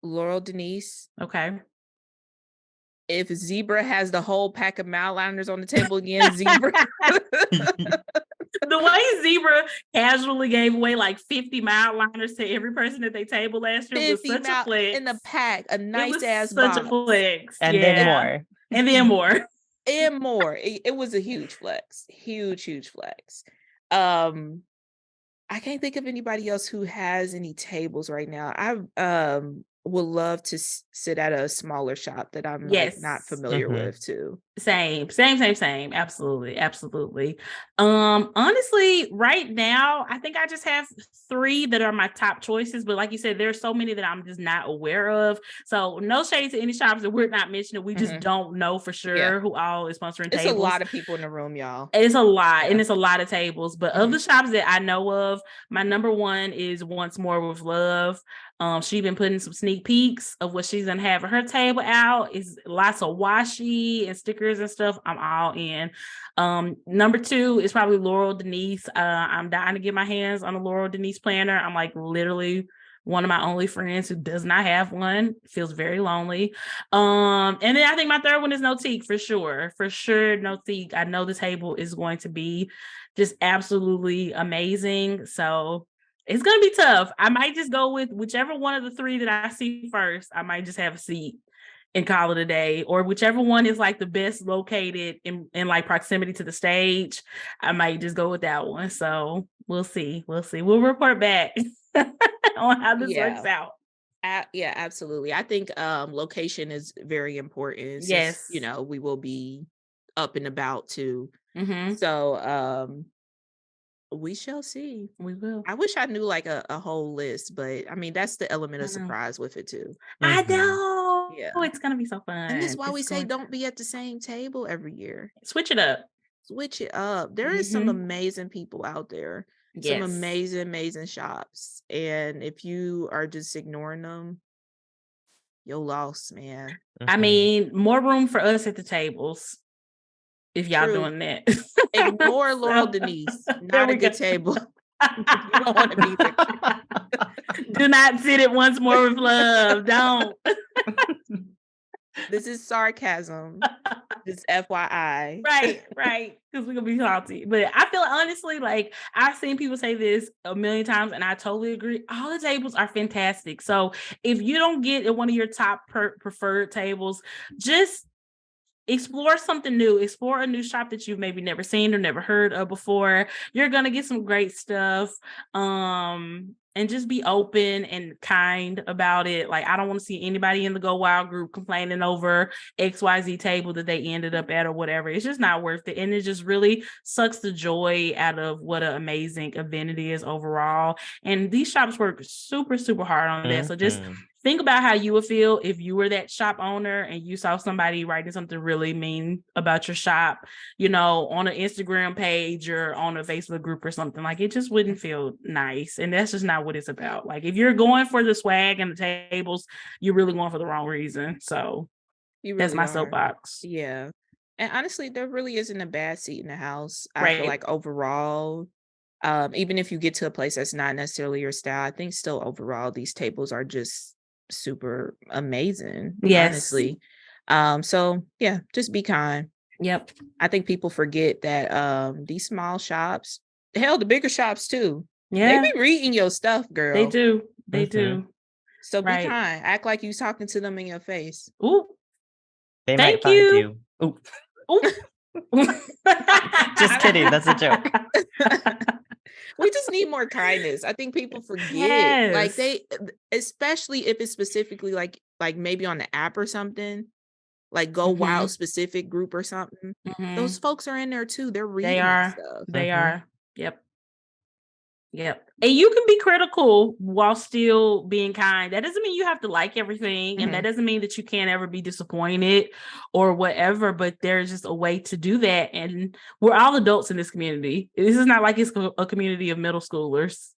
Laurel Denise. Okay. If Zebra has the whole pack of mildliners on the table again, Zebra. The way Zebra casually gave away like 50 mildliners to every person at their table last year was 50 such a flex. in a pack, a nice ass such box. a flex. And then more. And then more. And more. It was a huge flex. Huge flex. I can't think of anybody else who has any tables right now. I would love to sit at a smaller shop that I'm like not familiar with too. Same. Absolutely. Honestly, right now, I think I just have 3 that are my top choices. But like you said, there's so many that I'm just not aware of. So no shade to any shops that we're not mentioning. We just don't know for sure who all is sponsoring tables. It's a lot of people in the room, y'all. It's a lot, and it's a lot of tables. But of the shops that I know of, my number 1 is Once More with Love. She's been putting some sneak peeks of what she's gonna have at her table out. Is lots of washi and stickers and stuff. I'm all in. Number 2 is probably Laurel Denise. I'm dying to get my hands on a Laurel Denise planner. I'm like literally one of my only friends who does not have one. Feels very lonely. And then I think my 3rd one is No Teak for sure. For sure, No Teak. I know the table is going to be just absolutely amazing. So it's gonna be tough. I might just go with whichever one of the 3 that I see first. I might just have a seat and call it a day, or whichever one is like the best located in like proximity to the stage. I might just go with that one. So we'll see. We'll report back on how this works out. Yeah, absolutely. I think location is very important. Yes. Since, we will be up and about too. Mm-hmm. So we shall see. We will. I wish I knew like a whole list, but I mean that's the element of surprise with it too. I know. Yeah. Oh, it's gonna be so fun. And that's why we say don't be at the same table every year. Switch it up. There is some amazing people out there. Yes. Some amazing shops. And if you are just ignoring them, you're lost, man. I mean, more room for us at the tables. If y'all True. doing that. Ignore Laurel Denise. Not a good table. You don't want to be there. Do not sit at Once More with Love. Don't. This is sarcasm. Just FYI. Right. Because we're gonna be salty. But I feel honestly like I've seen people say this a million times, and I totally agree. All the tables are fantastic. So if you don't get one of your top preferred tables, just explore something new. Explore a new shop that you've maybe never seen or never heard of before. You're gonna get some great stuff. And just be open and kind about it. Like, I don't want to see anybody in the Go Wild group complaining over XYZ table that they ended up at or whatever. It's just not worth it. And it just really sucks the joy out of what an amazing event it is overall. And these shops work super, super hard on that. So just think about how you would feel if you were that shop owner and you saw somebody writing something really mean about your shop, on an Instagram page or on a Facebook group or something. Like, it just wouldn't feel nice. And that's just not what it's about. Like, if you're going for the swag and the tables, you're really going for the wrong reason. So that's my soapbox. Yeah. And honestly, there really isn't a bad seat in the house. I feel Right. like overall, even if you get to a place that's not necessarily your style, I think still overall, these tables are just super amazing, Yes. honestly. So yeah, just be kind. Yep. I think people forget that these small shops, hell, the bigger shops too. Yeah. They be reading your stuff, girl. They do. They do. So be Right. kind. Act like you talking to them in your face. Ooh. They Thank might find you. Ooh. Ooh. Just kidding. That's a joke. We just need more kindness. I think people forget. Yes. Like they, especially if it's specifically like maybe on the app or something, like Go Wild specific group or something. Those folks are in there too. They're reading stuff. They are. Yep. And you can be critical while still being kind. That doesn't mean you have to like everything. And that doesn't mean that you can't ever be disappointed or whatever, but there's just a way to do that. And we're all adults in this community. This is not like it's a community of middle schoolers.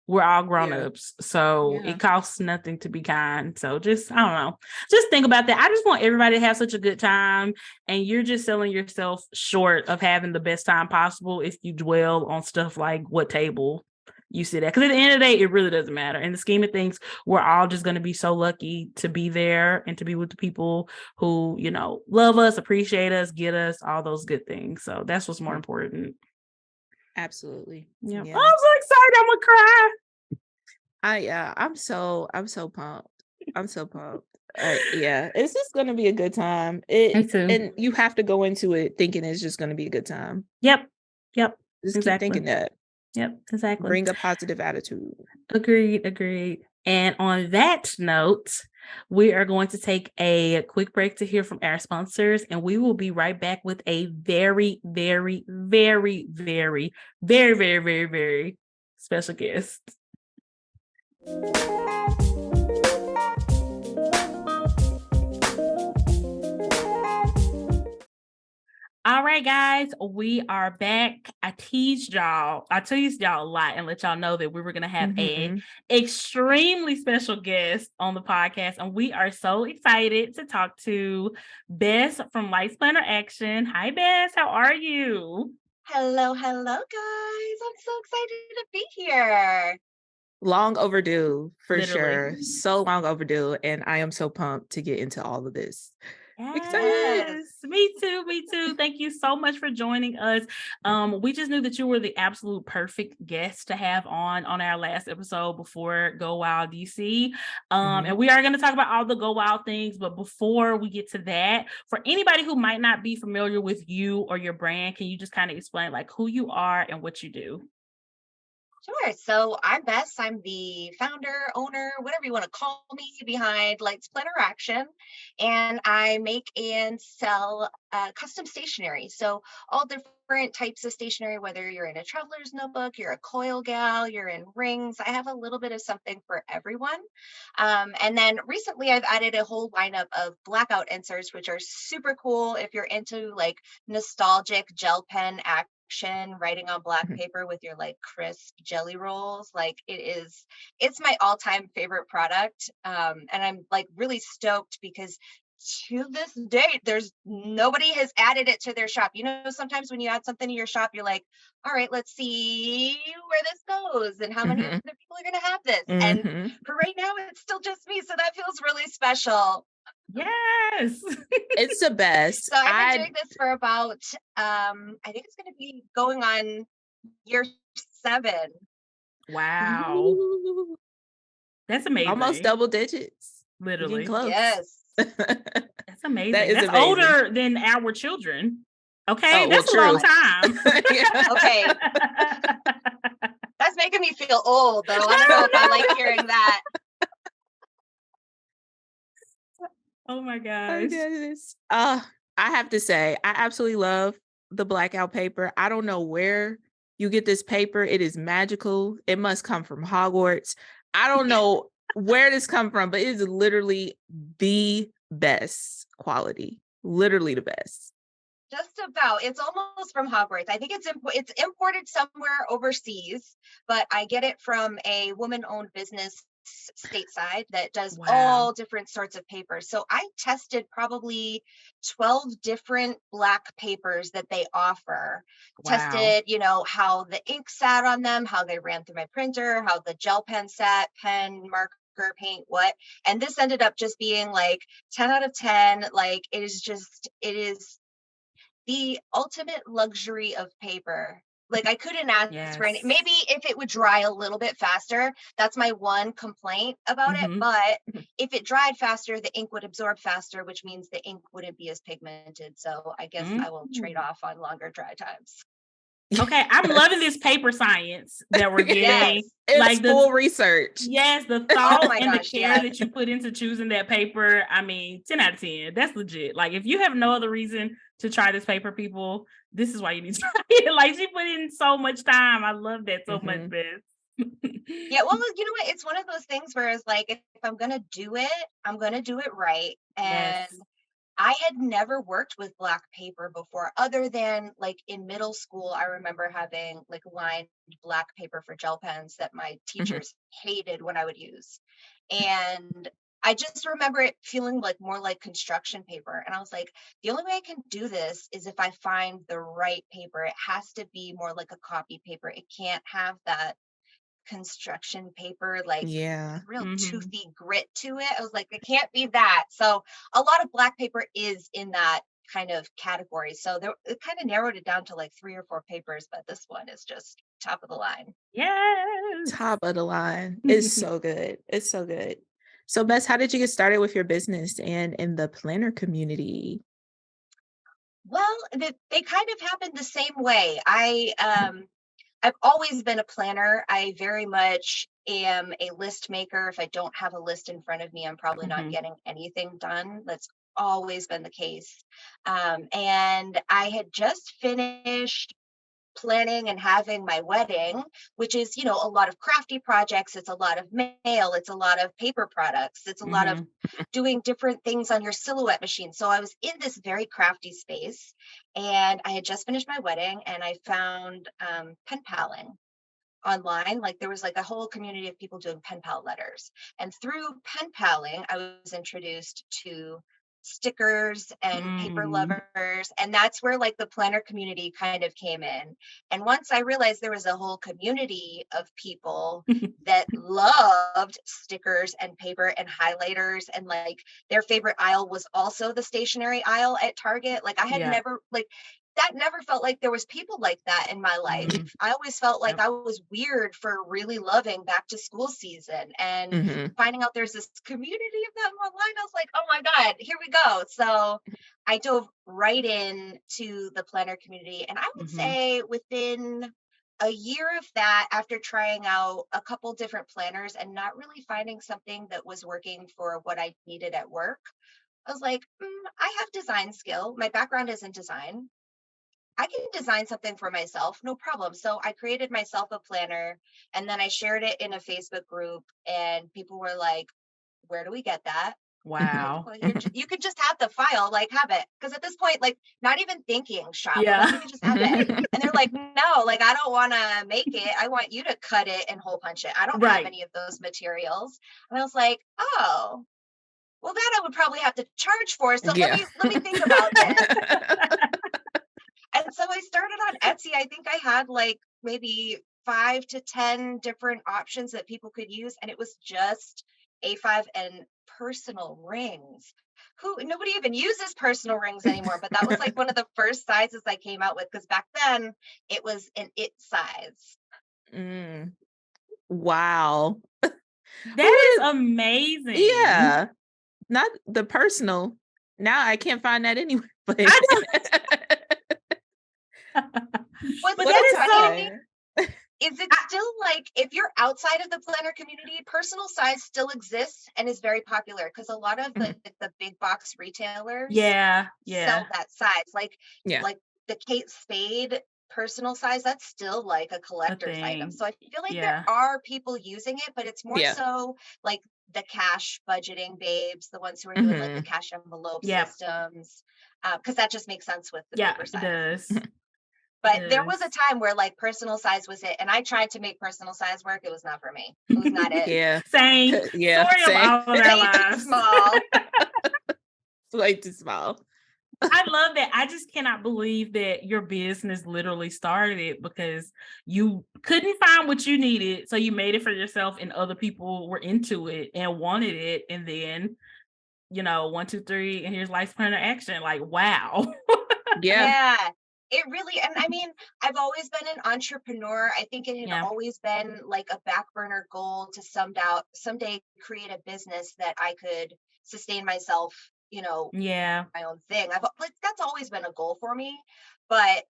We're all grown-ups. So it costs nothing to be kind. So just, I don't know, just think about that. I just want everybody to have such a good time. And you're just selling yourself short of having the best time possible if you dwell on stuff like what table you sit at. Because at the end of the day, it really doesn't matter. In the scheme of things, we're all just going to be so lucky to be there and to be with the people who, love us, appreciate us, get us, all those good things. So that's what's more important. Absolutely. Yeah. Oh, I'm so excited. I'm gonna cry. I'm so pumped. I'm so pumped. Yeah, it's just gonna be a good time. Me too. And you have to go into it thinking it's just gonna be a good time. Yep. Just keep thinking that. Yep, exactly. Bring a positive attitude. Agreed. And on that note, we are going to take a quick break to hear from our sponsors, and we will be right back with a very, very, very, very, very, very, very, very special guest. All right, guys, we are back. I teased y'all a lot and let y'all know that we were going to have a extremely special guest on the podcast. And we are so excited to talk to Bess from Lights Planner Action. Hi, Bess. How are you? Hello, guys. I'm so excited to be here. Long overdue, for Literally. sure. So long overdue. And I am so pumped to get into all of this. Yes, me too. Thank you so much for joining us. We just knew that you were the absolute perfect guest to have on our last episode before Go Wild DC. And we are going to talk about all the Go Wild things, but before we get to that, for anybody who might not be familiar with you or your brand, can you just kind of explain like who you are and what you do? Sure. So I'm Bess. I'm the founder, owner, whatever you want to call me, behind Lights Planner Action. And I make and sell custom stationery. So all different types of stationery, whether you're in a traveler's notebook, you're a coil gal, you're in rings. I have a little bit of something for everyone. And then recently I've added a whole lineup of blackout inserts, which are super cool if you're into like nostalgic gel pen writing on black paper with your like crisp jelly rolls. Like it's my all-time favorite product. And I'm like really stoked because to this date, there's nobody has added it to their shop. Sometimes when you add something to your shop, you're like, all right, let's see where this goes and how many other people are going to have this. And for right now, it's still just me. So that feels really special. Yes. It's the best. So I've been doing this for about, I think it's going to be going on year 7. Wow. Ooh, That's amazing. almost double digits. You're getting Literally. close. Yes. That's amazing. That is That's amazing. older than our children. Okay. Oh, well, That's a long true. time. Yeah. Okay. That's making me feel old, though. I don't know if I like hearing that. Oh my Oh, gosh. goodness. I have to say, I absolutely love the blackout paper. I don't know where you get this paper. It is magical. It must come from Hogwarts. I don't know where this come from, but it is literally the best quality. Literally the best. Just about. It's almost from Hogwarts. I think it's imported somewhere overseas, but I get it from a woman-owned business stateside that does Wow. all different sorts of papers. So I tested probably 12 different black papers that they offer. Wow. Tested, how the ink sat on them, how they ran through my printer, how the gel pen sat, pen, marker, paint, what. And this ended up just being like 10 out of 10. Like it is the ultimate luxury of paper. Like I couldn't ask for any. Yes. Maybe if it would dry a little bit faster, that's my one complaint about it. Mhm. But if it dried faster, the ink would absorb faster, which means the ink wouldn't be as pigmented. So I guess I will trade off on longer dry times. Okay, I'm loving this paper science that we're getting. Yes. It's Like full research. Yes, the thought my and gosh, the care yeah. that you put into choosing that paper. I mean, 10 out of 10. That's legit. Like, if you have no other reason to try this paper, people, this is why you need to try it. Like, she put in so much time. I love that so much, Beth. Yeah, well, you know what? It's one of those things where it's like, if I'm going to do it, I'm going to do it right. And Yes. I had never worked with black paper before, other than like in middle school. I remember having like lined black paper for gel pens that my teachers hated when I would use. And I just remember it feeling like more like construction paper. And I was like, the only way I can do this is if I find the right paper. It has to be more like a copy paper. It can't have that construction paper, like real toothy grit to it. I was like, it can't be that. So a lot of black paper is in that kind of category. So it kind of narrowed it down to like 3 or 4 papers, but this one is just top of the line. Yes. Top of the line. It's so good. It's so good. So Bess, how did you get started with your business and in the planner community? Well, they kind of happened the same way. I've always been a planner. I very much am a list maker. If I don't have a list in front of me, I'm probably not getting anything done. That's always been the case. And I had just finished planning and having my wedding, which is, a lot of crafty projects. It's a lot of mail. It's a lot of paper products. It's a lot of doing different things on your silhouette machine. So I was in this very crafty space, and I had just finished my wedding, and I found pen paling online. Like there was like a whole community of people doing pen pal letters. And through pen paling, I was introduced to stickers and paper lovers. And that's where like the planner community kind of came in. And once I realized there was a whole community of people that loved stickers and paper and highlighters, and like their favorite aisle was also the stationery aisle at Target. Like I had never that never felt like there was people like that in my life. I always felt like I was weird for really loving back to school season, and finding out there's this community of them online. I was like, oh my God, here we go. So I dove right in to the planner community. And I would say within a year of that, after trying out a couple different planners and not really finding something that was working for what I needed at work, I was like, I have design skill. My background is in design. I can design something for myself, no problem. So I created myself a planner, and then I shared it in a Facebook group, and people were like, where do we get that? Wow. Like, well, you could just have the file, like have it. Because at this point, like not even thinking shop, I'm like, you can just have it. And they're like, no, like I don't want to make it. I want you to cut it and hole punch it. I don't have any of those materials. And I was like, oh, well, that I would probably have to charge for. So let me think about this. And so I started on Etsy. I think I had like maybe 5 to 10 different options that people could use. And it was just A5 and personal rings. Nobody even uses personal rings anymore, but that was like one of the first sizes I came out with, because back then it was an it size. Wow. That is amazing. Yeah. Not the personal. Now I can't find that anywhere. But I know. What's But so that is funny so is it's still like, if you're outside of the planner community, personal size still exists and is very popular, because a lot of the big box retailers yeah. sell that size. Like Yeah. like the Kate Spade personal size, that's still like a collector's item. thing. So I feel like Yeah. there are people using it, but it's more Yeah. so like the cash budgeting babes, the ones who are doing like the cash envelope Yep. systems, because that just makes sense with the Yeah, paper it size. does. But there was a time where like personal size was it, and I tried to make personal size work. It was not for me. It was not it. Yeah. Same. Yeah. Story Same. of all of our Way too lives. small. Way too small. I love that. I just cannot believe that your business literally started because you couldn't find what you needed. So you made it for yourself, and other people were into it and wanted it. And then, 1, 2, 3, and here's Life's Planner Action. Like, wow. Yeah. It really, and I mean, I've always been an entrepreneur. I think it had always been like a back burner goal to someday create a business that I could sustain myself, Yeah. my own thing. That's always been a goal for me, but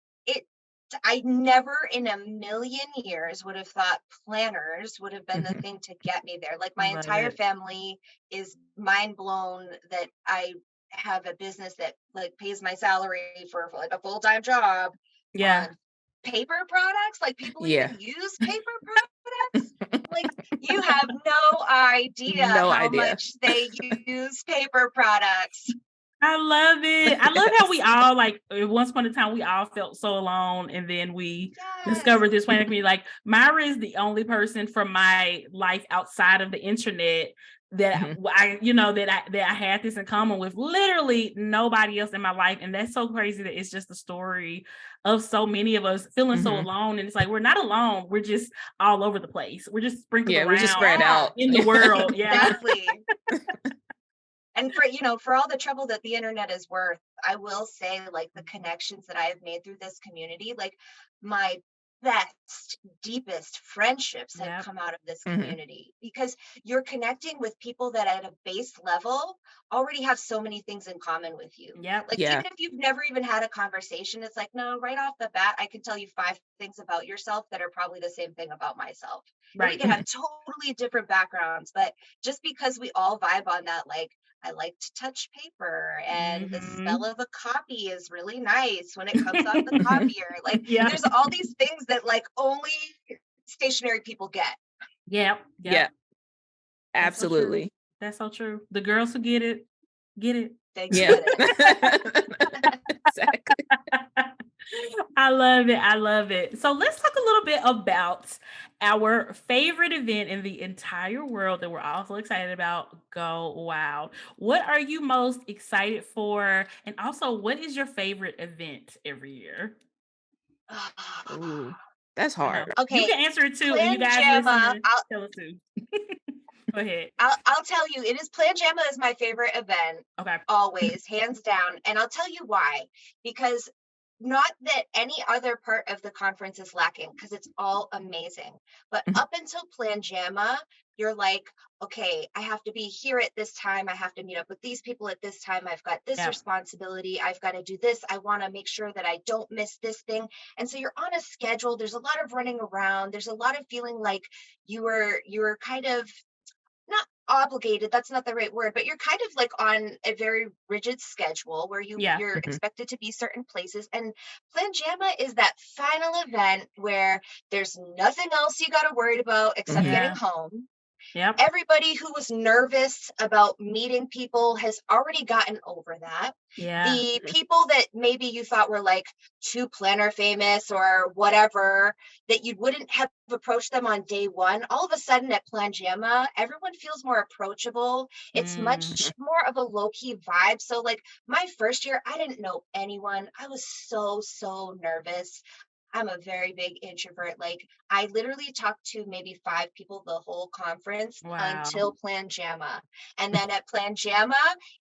I never in a million years would have thought planners would have been the thing to get me there. Like, my Love entire it. family is mind blown that I have a business that like pays my salary for like a full-time job Yeah. on paper products. Like, people Yeah. even use paper products. Like, you have no idea No how idea. much they use paper products. I love it. I love how we all, like, at once upon a time, we all felt so alone, and then we discovered this planner community. Like, Myra is the only person from my life outside of the internet that that I had this in common with. Literally nobody else in my life, and that's so crazy that it's just the story of so many of us feeling so alone. And it's like, we're not alone. We're just all over the place. We're just sprinkled around. We're just spread out in the world. Yeah, exactly. And for all the trouble that the internet is worth, I will say, like, the connections that I have made through this community, like, my best, deepest friendships have come out of this community, because you're connecting with people that at a base level already have so many things in common with you. Like, even if you've never even had a conversation, it's like, no, right off the bat, I can tell you 5 things about yourself that are probably the same thing about myself. And we can have totally different backgrounds, but just because we all vibe on that, like, I like to touch paper, and the smell of a copy is really nice when it comes off the copier. Like, there's all these things that like only stationary people get. Yeah. Absolutely. That's so true. The girls who get it. They get it. Exactly. I love it. So let's talk a little bit about our favorite event in the entire world that we're all so excited about. Go Wild. What are you most excited for? And also, what is your favorite event every year? Ooh, that's hard. Okay. You can answer it too. And you guys listen, tell us too. Go ahead. I'll tell you, Plan Jamma is my favorite event. Okay. Always, hands down. And I'll tell you why. Because not that any other part of the conference is lacking, because it's all amazing. But up until Plan Jamma, you're like, okay, I have to be here at this time. I have to meet up with these people at this time. I've got this responsibility. I've got to do this. I want to make sure that I don't miss this thing. And so you're on a schedule. There's a lot of running around. There's a lot of feeling like you were kind of not obligated, that's not the right word, but you're kind of like on a very rigid schedule where you're expected to be certain places. And Plan Jamma is that final event where there's nothing else you got to worry about except getting home. Yep. Everybody who was nervous about meeting people has already gotten over that. Yeah. The people that maybe you thought were like too planner famous or whatever, that you wouldn't have approached them on day one, all of a sudden at Plan Jamma, everyone feels more approachable. It's much more of a low-key vibe. So like my first year, I didn't know anyone. I was so nervous. I'm a very big introvert. Like, I literally talked to maybe 5 people the whole conference Wow. until Plan Jamma. And then at Plan Jamma,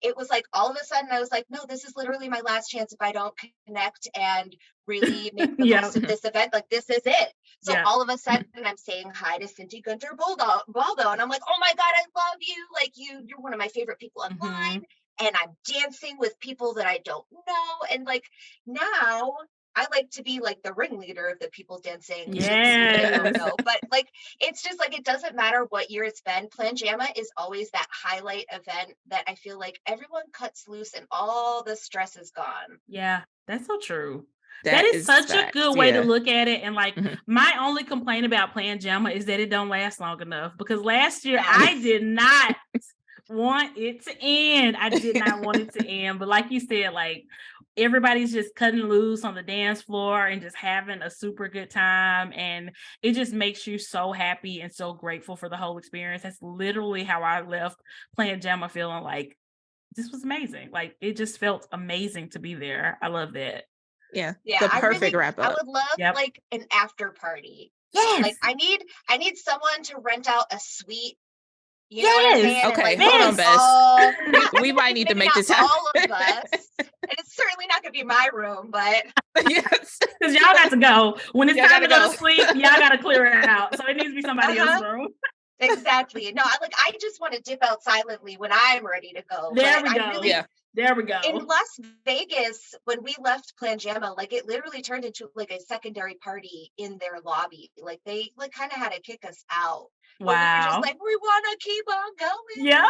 it was like all of a sudden I was like, no, this is literally my last chance if I don't connect and really make the Yep. most of this event. Like, this is it. So Yeah. all of a sudden I'm saying hi to Cindy Gunter Baldo. And I'm like, oh my God, I love you. Like, you're one of my favorite people online. And I'm dancing with people that I don't know. And like, now I like to be like the ringleader of the people dancing with people that I don't Yes. know. But like, it's just like, it doesn't matter what year it's been. Plan Jamma is always that highlight event that I feel like everyone cuts loose and all the stress is gone. Yeah, that's so true. That That is is such a facts, good way to yeah. look at it. And like, Mhm. my only complaint about Plan Jamma is that it don't last long enough, because last year Yeah. I did not want it to end. I did not want it to end. But like you said, like, everybody's just cutting loose on the dance floor and just having a super good time. And it just makes you so happy and so grateful for the whole experience. That's literally how I left Plan Jamma, feeling like this was amazing. Like, it just felt amazing to be there. I love that. Yeah. Yeah, The perfect wrap I up. would love Yep. like an after party. Yes. Like, I need someone to rent out a suite. You know what I'm Yes. saying? And, Okay, like, hold on, Yes. Bess. all We might need to maybe make not this happen. all of us. And it's certainly not gonna be my room, but Yes. Because y'all got to go. When it's Y'all time to gotta go go. to sleep, y'all got to clear it out. So it needs to be somebody else's room. exactly. No, I just want to dip out silently when I'm ready to go. There But we I go. really Yeah. There we in go. Las Vegas, when we left Plan Jamma, like, it literally turned into like a secondary party in their lobby. Like, they like kind of had to kick us out. But we were just Wow. like, we want to keep on going. Yeah.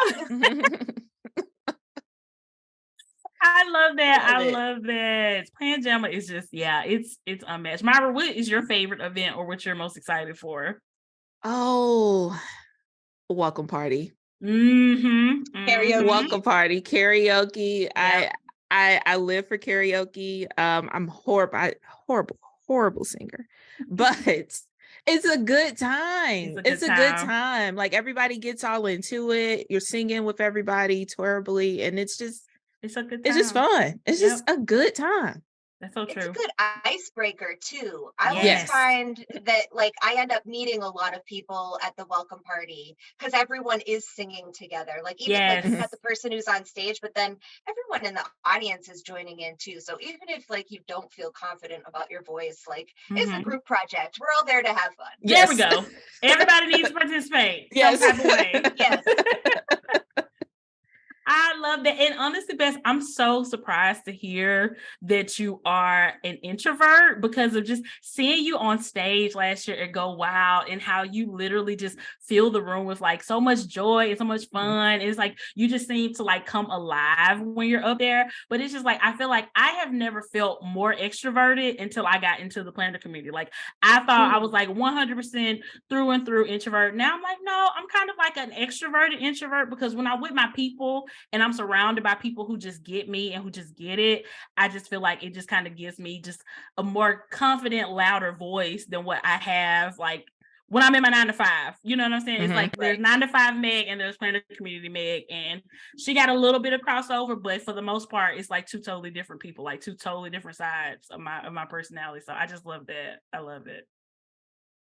I love that. Love I it. love that. Plan Jamma is just, yeah, it's unmatched. Myra, what is your favorite event, or what you're most excited for? Oh, welcome party. Karaoke. Welcome party. Karaoke. Yep. I live for karaoke. I'm horrible singer, but it's a good time. It's a good time. time. Like, everybody gets all into it. You're singing with everybody terribly, and it's just a good time. it's just fun. It's just a good time. That's so It's true. a good icebreaker too. I always Yes. find that, like, I end up meeting a lot of people at the welcome party because everyone is singing together. Like, even like you've Yes. got the person who's on stage, but then everyone in the audience is joining in too. So even if like you don't feel confident about your voice, like, it's a Mhm. group project. We're all there to have fun. There we Yes. go. Everybody needs to participate Yes. some type of way. Yes. I love that. And honestly, Bess, I'm so surprised to hear that you are an introvert, because of just seeing you on stage last year and go wild, and how you literally just fill the room with like so much joy and so much fun. It's like you just seem to like come alive when you're up there. But it's just like, I feel like I have never felt more extroverted until I got into the planner community. Like, I thought I was like 100% through and through introvert. Now I'm like, no, I'm kind of like an extroverted introvert, because when I'm with my people and I'm surrounded by people who just get me and who just get it, I just feel like it just kind of gives me just a more confident, louder voice than what I have like when I'm in my 9 to 5. You know what I'm saying? It's like there's 9 to 5 Meg and there's Planet Community Meg, and she got a little bit of crossover, but for the most part, it's like 2 totally different people, like 2 totally different sides of my personality. So I just love that. I love it.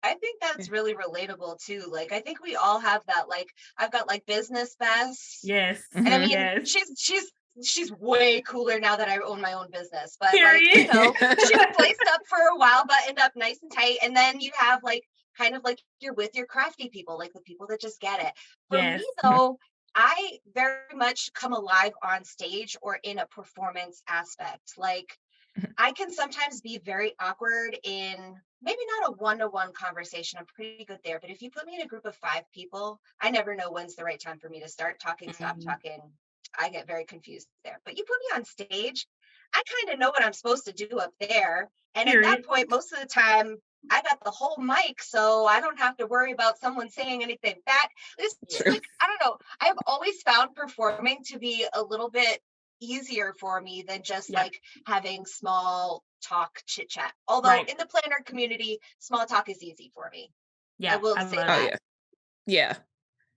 I think that's really relatable too. Like, I think we all have that. Like, I've got like business Bess. Yes. And I mean, yes. she's way cooler now that I own my own business. But Period. like, you know, she was laced up for a while, buttoned up nice and tight. And then you have like kind of like you're with your crafty people, like the people that just get it. For Yes. me though, I very much come alive on stage or in a performance aspect. Like, I can sometimes be very awkward in maybe not a one-to-one conversation. I'm pretty good there. But if you put me in a group of 5 people, I never know when's the right time for me to start talking, stop talking. I get very confused there. But you put me on stage, I kind of know what I'm supposed to do up there. And at that point, most of the time, I got the whole mic, so I don't have to worry about someone saying anything back. It's just like, I don't know. I've always found performing to be a little bit easier for me than just like having small talk chit chat. Although in the planner community, small talk is easy for me. Yeah, I will say that. Oh, yeah.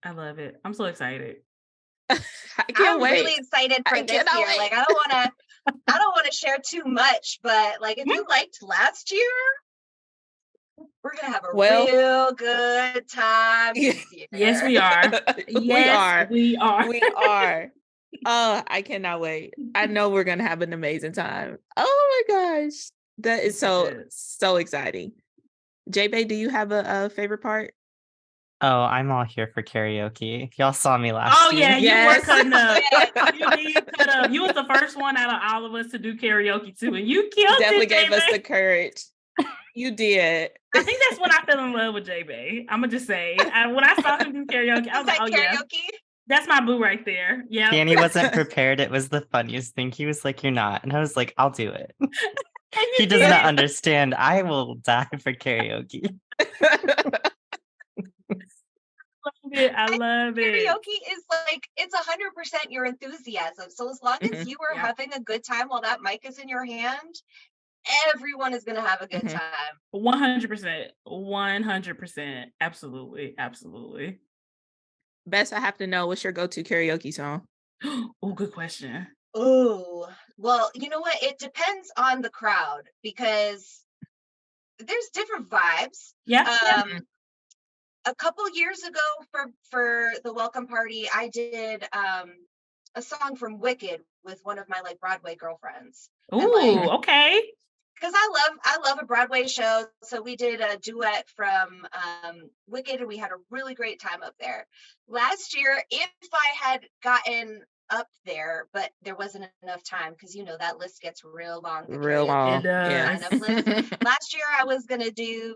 I love it. I'm so excited. I can't wait. I'm really excited for this year. Wait. Like, I don't want to share too much, but like, if you liked last year, We're gonna have a Well, real good time this Yes, year. we are. Yes, we are. We are. Oh, I cannot wait. I know we're gonna have an amazing time. Oh my gosh. That is Yes. so exciting. J-Bay, do you have a favorite part? Oh, I'm all here for karaoke. Y'all saw me last Oh year. yeah, you Yes. were cutting up. Yes. You did cut up. You was the first one out of all of us to do karaoke too, and you killed Definitely it, gave us J-Bay. the courage. You did. I think that's when I fell in love with J-Bay. I'm gonna just say, when I saw him do karaoke, I was like, oh yeah, Karaoke? that's my boo right there. Yeah. Danny wasn't prepared. It was the funniest thing. He was like, "You're not," and I was like, "I'll do it." He does not understand. I will die for karaoke. I love it. Karaoke is like, it's 100% your enthusiasm. So as long as you are having a good time while that mic is in your hand, everyone is gonna have a good time. 100%. 100%. Absolutely. Absolutely. Bess, I have to know, what's your go-to karaoke song? Oh, good question. Oh, well, you know what? It depends on the crowd because there's different vibes. Yeah. A couple years ago for the welcome party, I did a song from Wicked with one of my like Broadway girlfriends. Ooh, okay. Because I love a Broadway show, so we did a duet from Wicked, and we had a really great time up there. Last year, if I had gotten up there, but there wasn't enough time because you know that list gets real long. Real long. It does. Sign-up list. Last year, I was gonna do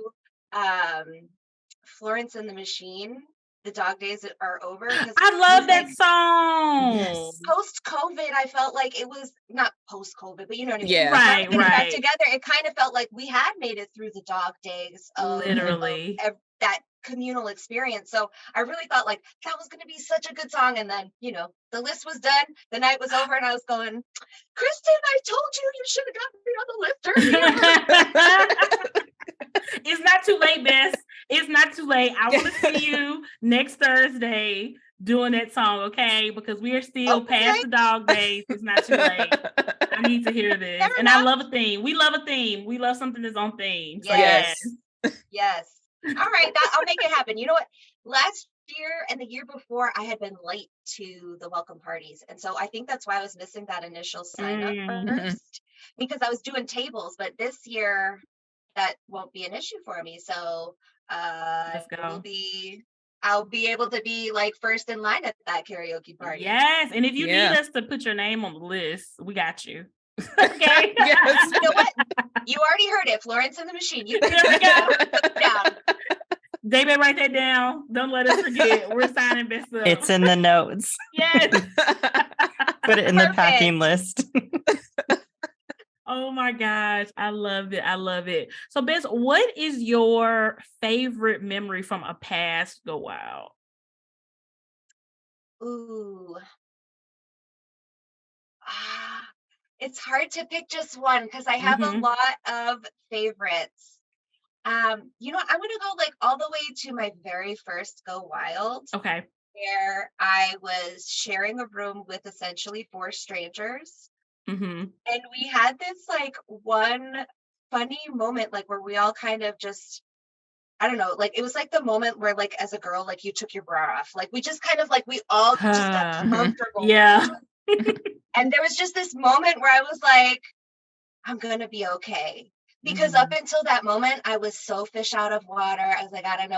Florence and the Machine. The Dog Days Are Over. I love that song. Yes. Post-COVID, I felt like it was not post-COVID, but you know what I mean. Yeah. Right, Getting back right. together, it kind of felt like we had made it through the dog days of Literally. that communal experience. So I really thought like that was going to be such a good song. And then, you know, the list was done, the night was over, and I was going, Kristen, I told you should have gotten me on the list earlier. It's not too late, Bess. It's not too late. I want to see you next Thursday doing that song, okay? Because we are still past the dog days. It's not too late. I need to hear this. Fair and enough. I love a theme. We love a theme. We love something that's on theme. So Yes. Yes. All right. I'll make it happen. You know what? Last year and the year before, I had been late to the welcome parties. And so I think that's why I was missing that initial sign up first, because I was doing tables. But this year, that won't be an issue for me. So Let's go. I'll be able to be like first in line at that karaoke party. Yes. And if you need us to put your name on the list, we got you. Okay. Yes. You know what? You already heard it. Florence and the Machine. You There we go. put it down. David, write that down. Don't let us forget. We're signing Bess up. It's in the notes. Yes. Put it in the packing list. Oh my gosh. I love it. I love it. So Bess, what is your favorite memory from a past Go Wild? Ooh. It's hard to pick just one because I have a lot of favorites. You know, I'm gonna go like all the way to my very first Go Wild. Okay. Where I was sharing a room with essentially 4 strangers. And we had this like one funny moment, like where we all kind of just, I don't know, like it was like the moment where like as a girl, like you took your bra off. Like we just kind of like we all just got comfortable. Yeah. And there was just this moment where I was like, I'm gonna be okay. Because up until that moment, I was so fish out of water. I was like, I don't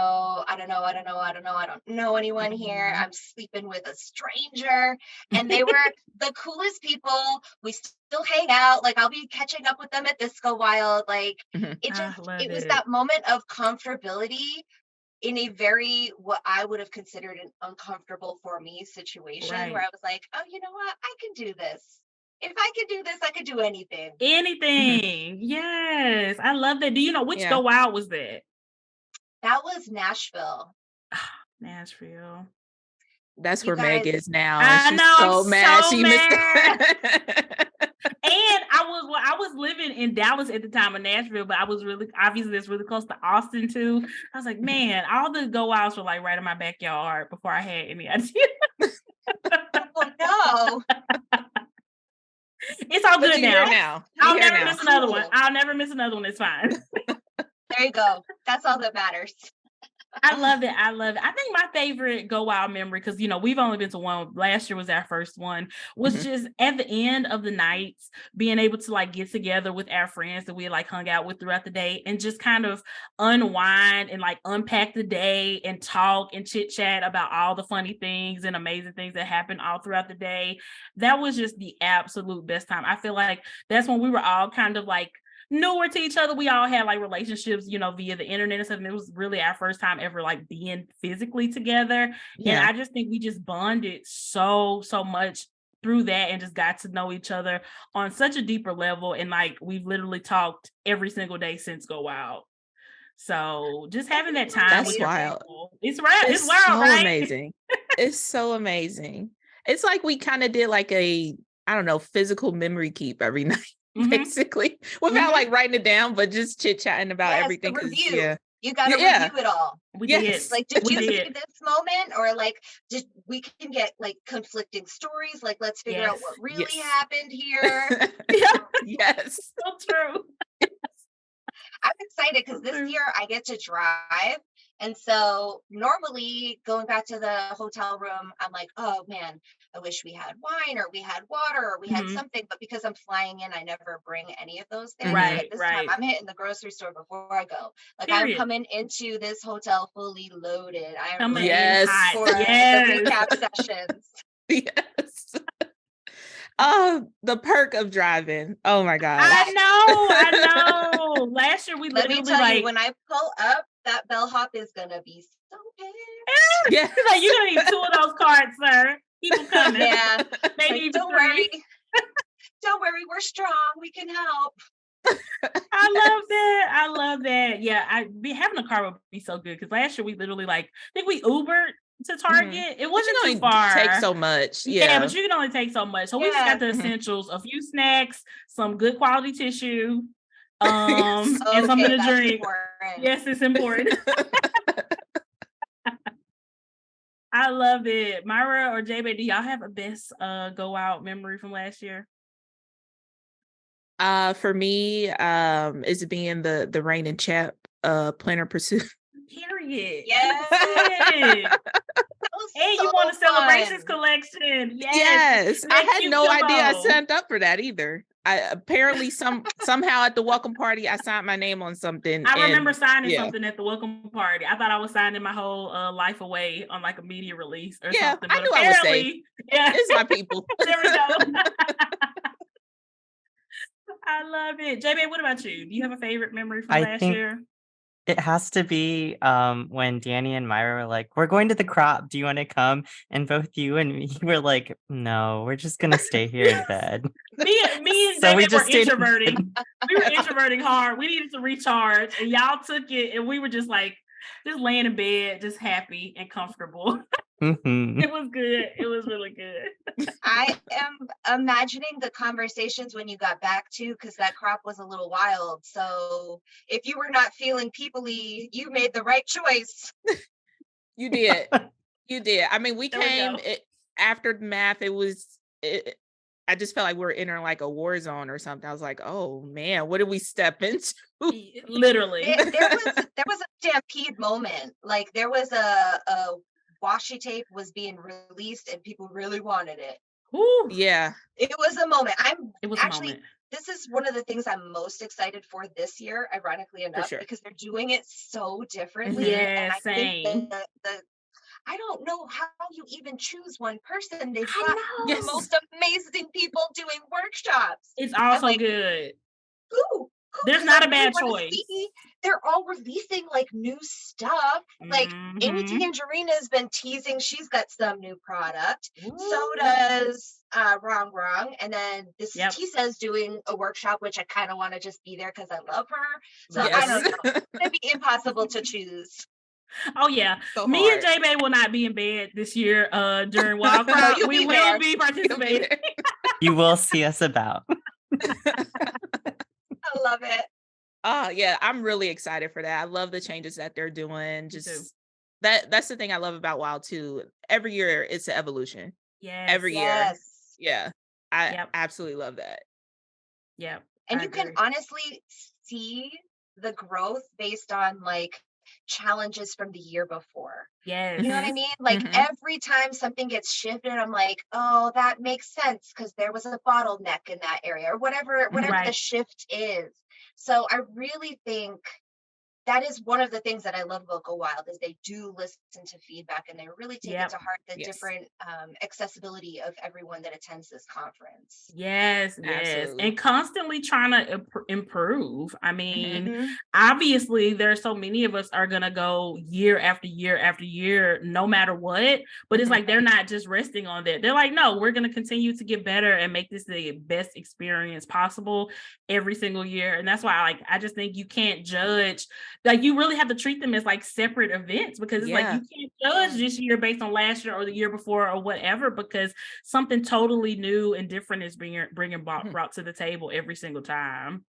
know anyone here. I'm sleeping with a stranger. And they were the coolest people. We still hang out. Like I'll be catching up with them at this Go Wild. Like it was that moment of comfortability in a very, what I would have considered an uncomfortable for me situation where I was like, oh, you know what? I can do this. If I could do this, I could do anything. Anything. Yes. I love that. Do you know which Go Wild was that? That was Nashville. Nashville. That's where Meg is now. I know. So mad. She missed it. And I was living in Dallas at the time of Nashville, but I was really, obviously it's really close to Austin too. I was like, man, all the Go Wilds were like right in my backyard before I had any idea. Oh no. It's all good now. Now. I'll never miss another one. I'll never miss another one. It's fine. There you go. That's all that matters. I love it. I love it. I think my favorite Go Wild memory, because we've only been to one. Last year was our first one. Was just at the end of the nights, being able to like get together with our friends that we like hung out with throughout the day, and just kind of unwind and like unpack the day and talk and chit chat about all the funny things and amazing things that happened all throughout the day. That was just the absolute best time. I feel like that's when we were all kind of like newer to each other. We all had like relationships, via the internet and stuff. And it was really our first time ever like being physically together. And I just think we just bonded so much through that and just got to know each other on such a deeper level. And like we've literally talked every single day since Go Wild. So just having that time That's with your wild. people. It's right. It's It's wild, so right? amazing. It's so amazing. It's like we kind of did like a, I don't know, physical memory keep every night. Basically, without like writing it down, but just chit-chatting about everything. The review. Yeah. You got to review it all. We did. Like, did We you see did. this moment? Or like, we can get like conflicting stories. Like, let's figure out what really happened here. Yes. So true. I'm excited because this year I get to drive. And so normally going back to the hotel room, I'm like, oh man, I wish we had wine or we had water or we had something. But because I'm flying in, I never bring any of those things. But this time I'm hitting the grocery store before I go. Like I'm coming into this hotel fully loaded. I'm ready for the recap sessions. Yes. Oh, the perk of driving. Oh my God. I know. Last year we Let me literally tell you, when I pull up, that bellhop is gonna be so big. Yeah, like you're gonna need 2 of those cards, sir. Keep them coming. Yeah, maybe even don't 3. worry. Don't worry, we're strong. We can help. I love that. Yeah, having a car would be so good because last year we literally I think we Ubered to Target. It wasn't too far. Take so much. Yeah, but you can only take so much. So we just got the essentials: a few snacks, some good quality tissue, and something to drink. Important. Yes, it's important. I love it. Myra or JB, do y'all have a best go out memory from last year? For me, is it being the Rain and Chap planner pursuit. Period. Yes. And you want a celebrations collection. Yes. I had no idea I signed up for that either. I apparently somehow at the welcome party I signed my name on something. I remember signing something at the welcome party. I thought I was signing my whole life away on like a media release or something. But I knew I would say. It's my people. There we go. I love it. JB, what about you? Do you have a favorite memory from last year? It has to be when Danny and Myra were like, we're going to the crop. Do you want to come? And both you and me were like, no, we're just going to stay here in bed. Me and So David were introverting. We were introverting hard. We needed to recharge. And y'all took it. And we were just like, just laying in bed, just happy and comfortable. It was good. It was really good. I am imagining the conversations when you got back too, because that crop was a little wild. So if you were not feeling people-y, you made the right choice. You did. You did. I mean, we came after the math. I just felt like we were entering like a war zone or something. I was like, oh man, what did we step into? Literally. There was a stampede moment. Like there was a washi tape was being released and people really wanted it. Ooh. Yeah. It was a moment. Moment. This is one of the things I'm most excited for this year, ironically enough, because they're doing it so differently. Yeah, and I think I don't know how you even choose one person. They've got the most amazing people doing workshops. It's also good. Ooh. There's not a bad choice. They're all releasing like new stuff. Like Amy Tangerina has been teasing she's got some new product. Ooh. So does Wrong. And then this Tisa's doing a workshop, which I kind of want to just be there because I love her. So I don't know. It'd be impossible to choose. Oh yeah, so me and JB will not be in bed this year during Wild Crop. We will be participating. You will see us about. I love it. Oh yeah, I'm really excited for that. I love the changes that they're doing. Just that's the thing I love about Wild too. Every year it's an evolution. Yeah. Every year. Yeah. I absolutely love that. Yeah. And you can honestly see the growth based on like challenges from the year before. Yes. You know what I mean? Like every time something gets shifted, I'm like, oh, that makes sense because there was a bottleneck in that area or whatever the Right. shift is. So I really think that is one of the things that I love about Go Wild is they do listen to feedback and they really take it to heart the different accessibility of everyone that attends this conference. Yes, Absolutely. and constantly trying to improve. I mean, obviously, there are so many of us are gonna go year after year after year, no matter what. But it's like they're not just resting on that. They're like, no, we're gonna continue to get better and make this the best experience possible every single year. And that's why, I just think you can't judge. Like, you really have to treat them as like separate events because it's like you can't judge this year based on last year or the year before or whatever, because something totally new and different is being brought to the table every single time.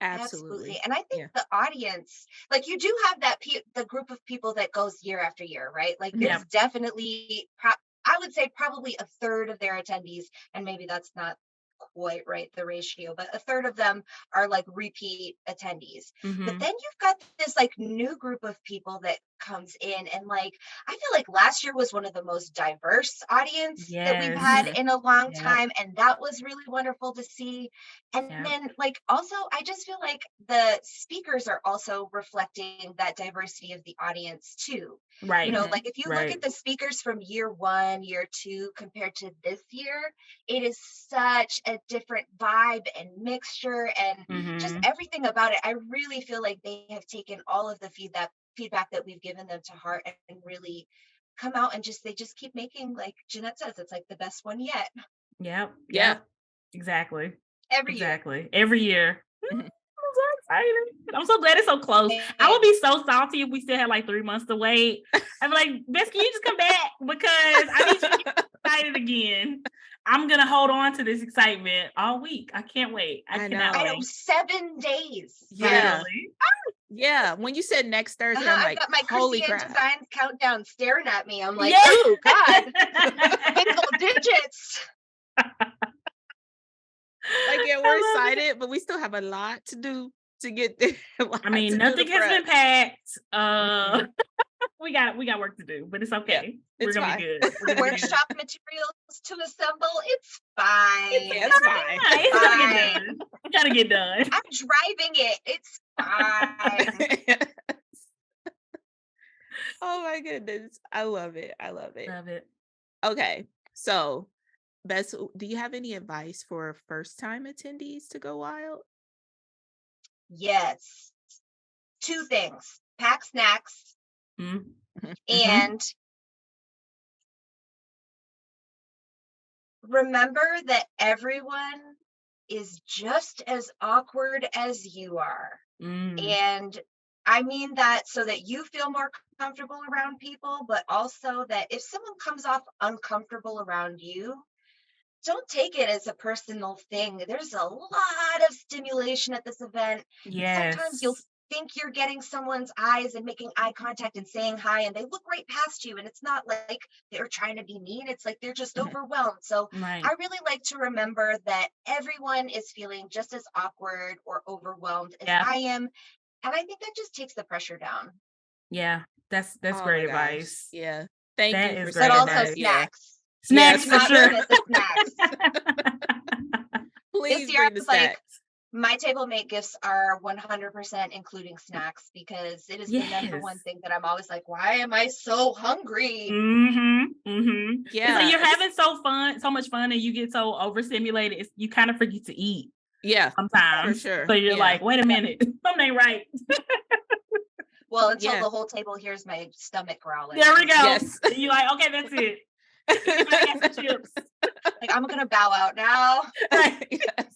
Absolutely. And I think the audience, like you do have that the group of people that goes year after year, right? Like there's definitely, I would say probably a third of their attendees, and maybe that's not quite right, the ratio, but a third of them are like repeat attendees. But then you've got this like new group of people that comes in, and like I feel like last year was one of the most diverse audience that we've had in a long time, and that was really wonderful to see. And then like also I just feel like the speakers are also reflecting that diversity of the audience too. Right. You know, like if you look at the speakers from year 1, year 2 compared to this year, it is such a different vibe and mixture and just everything about it. I really feel like they have taken all of the feedback that we've given them to heart and really come out and they just keep making, like Jeanette says, it's like the best one yet. Yeah. Exactly. Every year. Every year. I'm so excited. I'm so glad it's so close. I would be so salty if we still had like 3 months to wait. I'm like, Bess, can you just come back? Because I need you to get excited again. I'm going to hold on to this excitement all week. I can't wait. I cannot wait. I know, 7 days. Yeah. Yeah. When you said next Thursday, I'm like, I've got my holy Chrissy crap. Designs countdown staring at me. I'm like, oh God, single digits. Like, yeah, we're excited, but we still have a lot to do to get there. I mean, nothing has been packed. We got work to do, but it's okay. We're gonna be good. Workshop materials to assemble. It's fine. It's fine. It's gotta get done. I'm driving it. It's fine. Oh my goodness. I love it. Love it. Okay. So, Bess, do you have any advice for first-time attendees to Go Wild? Yes. 2 things. Pack snacks. And remember that everyone is just as awkward as you are. And I mean that so that you feel more comfortable around people, but also that if someone comes off uncomfortable around you, don't take it as a personal thing. There's a lot of stimulation at this event. Sometimes you'll think you're getting someone's eyes and making eye contact and saying hi, and they look right past you, and it's not like they're trying to be mean. It's like they're just overwhelmed. So I really like to remember that everyone is feeling just as awkward or overwhelmed as I am, and I think that just takes the pressure down. Yeah, that's great advice. Yeah, thank you for that. But also snacks. Snacks for sure. Snacks. Please this year, bring the snacks. My table mate gifts are 100% including snacks because it is the number one thing that I'm always like, why am I so hungry? Yeah, it's like you're having so much fun, and you get so overstimulated, you kind of forget to eat. Yeah, sometimes. For sure. So you're like, wait a minute, something ain't right. Well, until the whole table hears my stomach growling. There we go. Yes. You're like, okay, that's it. I got some chips. Like, I'm gonna bow out now. Yes.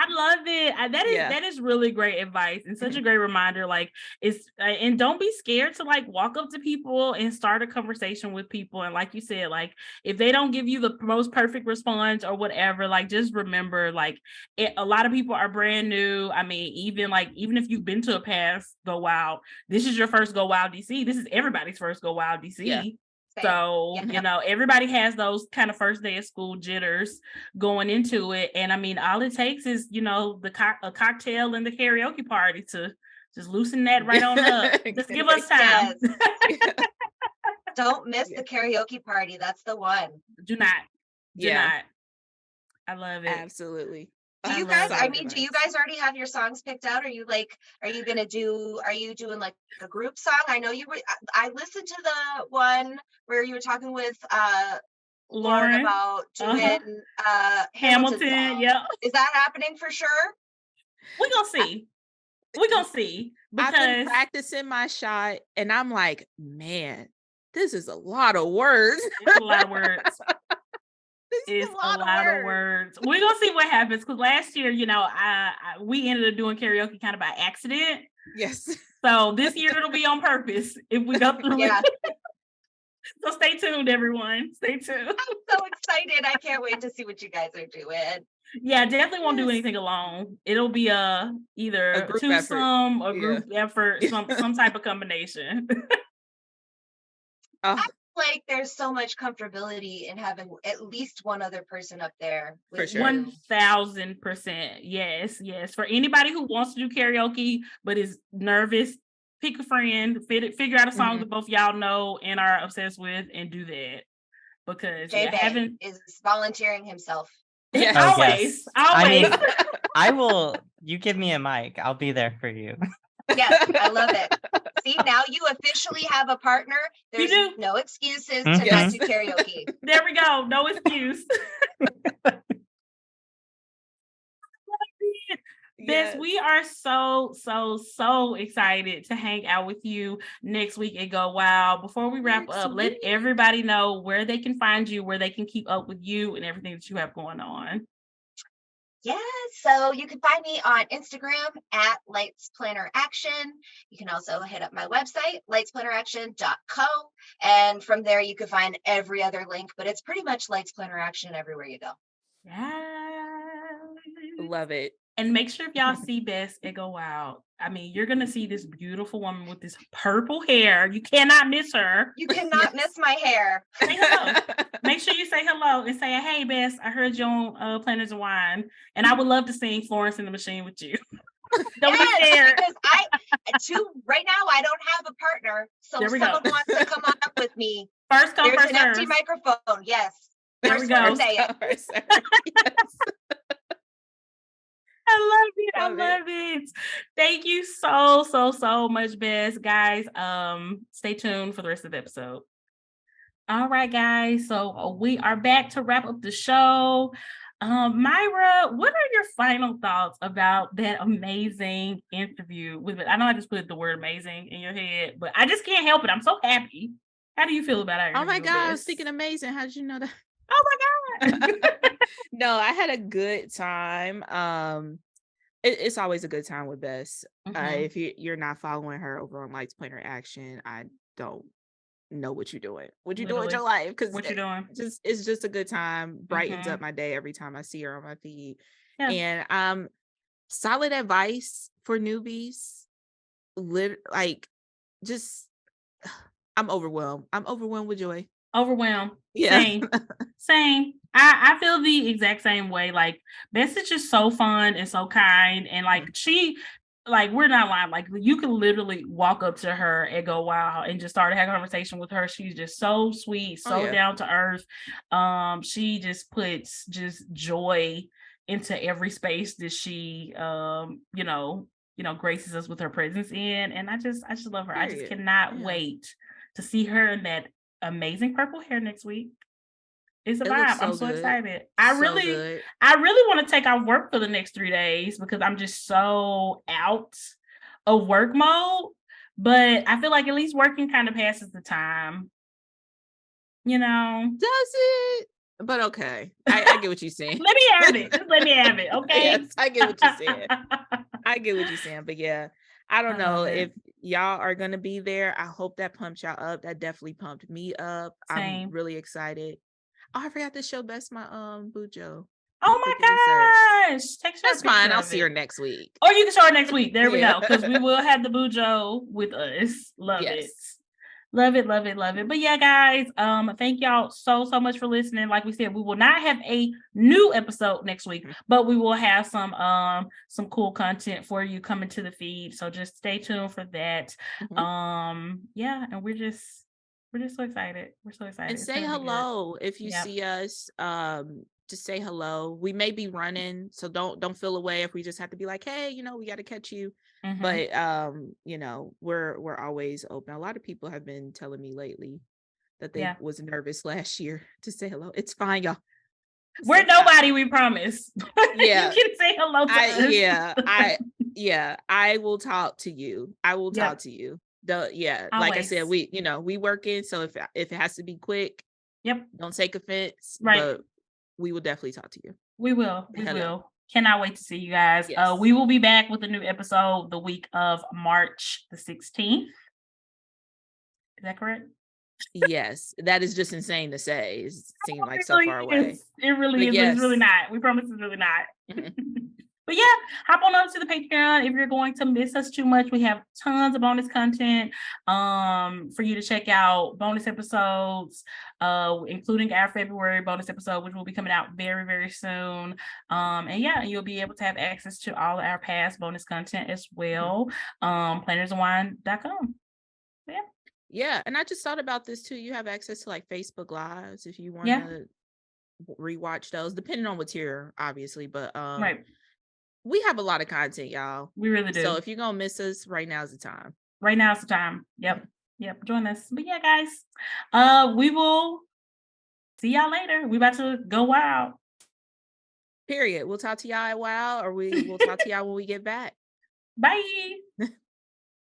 I love it. That is really great advice and such a great reminder. Like, it's and don't be scared to like walk up to people and start a conversation with people. And like you said, like if they don't give you the most perfect response or whatever, like just remember, like a lot of people are brand new. I mean, even if you've been to a past Go Wild, this is your first Go Wild DC. This is everybody's first Go Wild DC. Same. So, Yeah. everybody has those kind of first day of school jitters going into it. And I mean, all it takes is, a cocktail and the karaoke party to just loosen that right on up. Just give us time. Yes. Don't miss the karaoke party. That's the one. Do not. Do Yeah. not. I love it. Absolutely. Do you guys, do you guys already have your songs picked out? Are you doing like a group song? I know I listened to the one where you were talking with Lauren about doing Hamilton song. Yeah. Is that happening for sure? We're gonna see. I've been practicing my shot and I'm like, man, this is a lot of words. It's a lot of words. It's a lot of words. We're gonna see what happens, because last year, we ended up doing karaoke kind of by accident. Yes. So this year it'll be on purpose if we go through it. So stay tuned, everyone. Stay tuned. I'm so excited. I can't wait to see what you guys are doing. Yeah, definitely won't do anything alone. It'll be either a twosome or group effort, some type of combination. Like there's so much comfortability in having at least one other person up there. For sure. 1000%. Yes. For anybody who wants to do karaoke but is nervous, pick a friend, figure out a song that both y'all know and are obsessed with, and do that. Because Jay is volunteering himself. Yeah, always. I will. You give me a mic, I'll be there for you. Yes, I love it. See, now you officially have a partner. There's no excuses to not do karaoke. There we go. No excuse. Yes. We are so excited to hang out with you next week and go wild. Before we wrap up, let everybody know where they can find you, where they can keep up with you and everything that you have going on. Yeah, so you can find me on Instagram at Lights Planner Action. You can also hit up my website, lightsplaneraction.co. And from there, you can find every other link, but it's pretty much Lights Planner Action everywhere you go. Yeah. Love it. And make sure if y'all see Bess and go wild. I mean, you're going to see this beautiful woman with this purple hair. You cannot miss her. You cannot miss my hair. Say hello. Make sure you say hello and say, hey, Bess, I heard you on Planners and Wine. And I would love to sing Florence and the Machine with you. Don't be scared. Because right now, I don't have a partner. So if someone wants to come up with me, first come, there's first an empty microphone. Yes. There we go. Say it. Yes. I love it. Thank you so much, Bess. Guys, stay tuned for the rest of the episode. All right, guys. So we are back to wrap up the show. Myra, what are your final thoughts about that amazing interview with it? I know I just put the word amazing in your head, but I just can't help it. I'm so happy. How do you feel about it? Oh my God, I was thinking amazing. How did you know that? Oh my God. No, I had a good time. It's always a good time with Bess. If you're not following her over on Lights Planner Action, I don't know what you're doing. What you doing with your life? Because what you doing? It's just a good time. Brightens up my day every time I see her on my feed. Yeah. And solid advice for newbies. I'm overwhelmed. I'm overwhelmed with joy. Overwhelmed. Yeah. Same. I feel the exact same way. Like, Bess is just so fun and so kind, and we're not lying. Like, you can literally walk up to her and go, wow, and just start to have a conversation with her. She's just so sweet, so down to earth. She just puts joy into every space that she graces us with her presence in. And I just love her. I just cannot wait to see her in that amazing purple hair next week. It's a vibe. I'm so excited. I really want to take off work for the next 3 days because I'm just so out of work mode. But I feel like at least working kind of passes the time. Does it? But okay. I get what you're saying. Let me have it. Just let me have it. Okay. Yes, I get what you're saying. But yeah, I don't know if y'all are going to be there. I hope that pumps y'all up. That definitely pumped me up. Same. I'm really excited. Oh, I forgot to show Bess my bujo. Oh my gosh. That's fine. I'll see her next week. Or you can show her next week. There we go. Because we will have the bujo with us. Love it. Love it, love it, love it. But yeah, guys, thank y'all so much for listening. Like we said, we will not have a new episode next week, but we will have some cool content for you coming to the feed. So just stay tuned for that. Yeah, and we're just so excited. We're so excited. And It's say gonna be good. hello if you Yep. see us. Just say hello. We may be running, so don't feel away if we just have to be like, hey, we got to catch you. But we're always open. A lot of people have been telling me lately that they was nervous last year to say hello. It's fine, y'all. We're nobody, we promise. Yeah. You can say hello to us. I will talk to you. I will talk to you. Like I said, we working, so if it has to be quick, don't take offense. Right. But we will definitely talk to you. We will. Cannot wait to see you guys. Yes. We will be back with a new episode the week of March the 16th. Is that correct? Yes, that is just insane to say. It seems like so far away. It really is. Yes. It's really not. We promise it's really not. But yeah, hop on over to the Patreon if you're going to miss us too much. We have tons of bonus content for you to check out. Bonus episodes, including our February bonus episode, which will be coming out very, very soon. And yeah, you'll be able to have access to all of our past bonus content as well. plannersandwine.com. Yeah. Yeah, and I just thought about this too. You have access to like Facebook Lives if you want to rewatch those, depending on what tier, obviously. But right. We have a lot of content, y'all. We really do. So if you're gonna miss us, right now is the time. Right now is the time. Yep. Join us. But yeah, guys, we will see y'all later. We about to go wild. Period. We'll talk to y'all at WOW, or we will talk to y'all when we get back. Bye.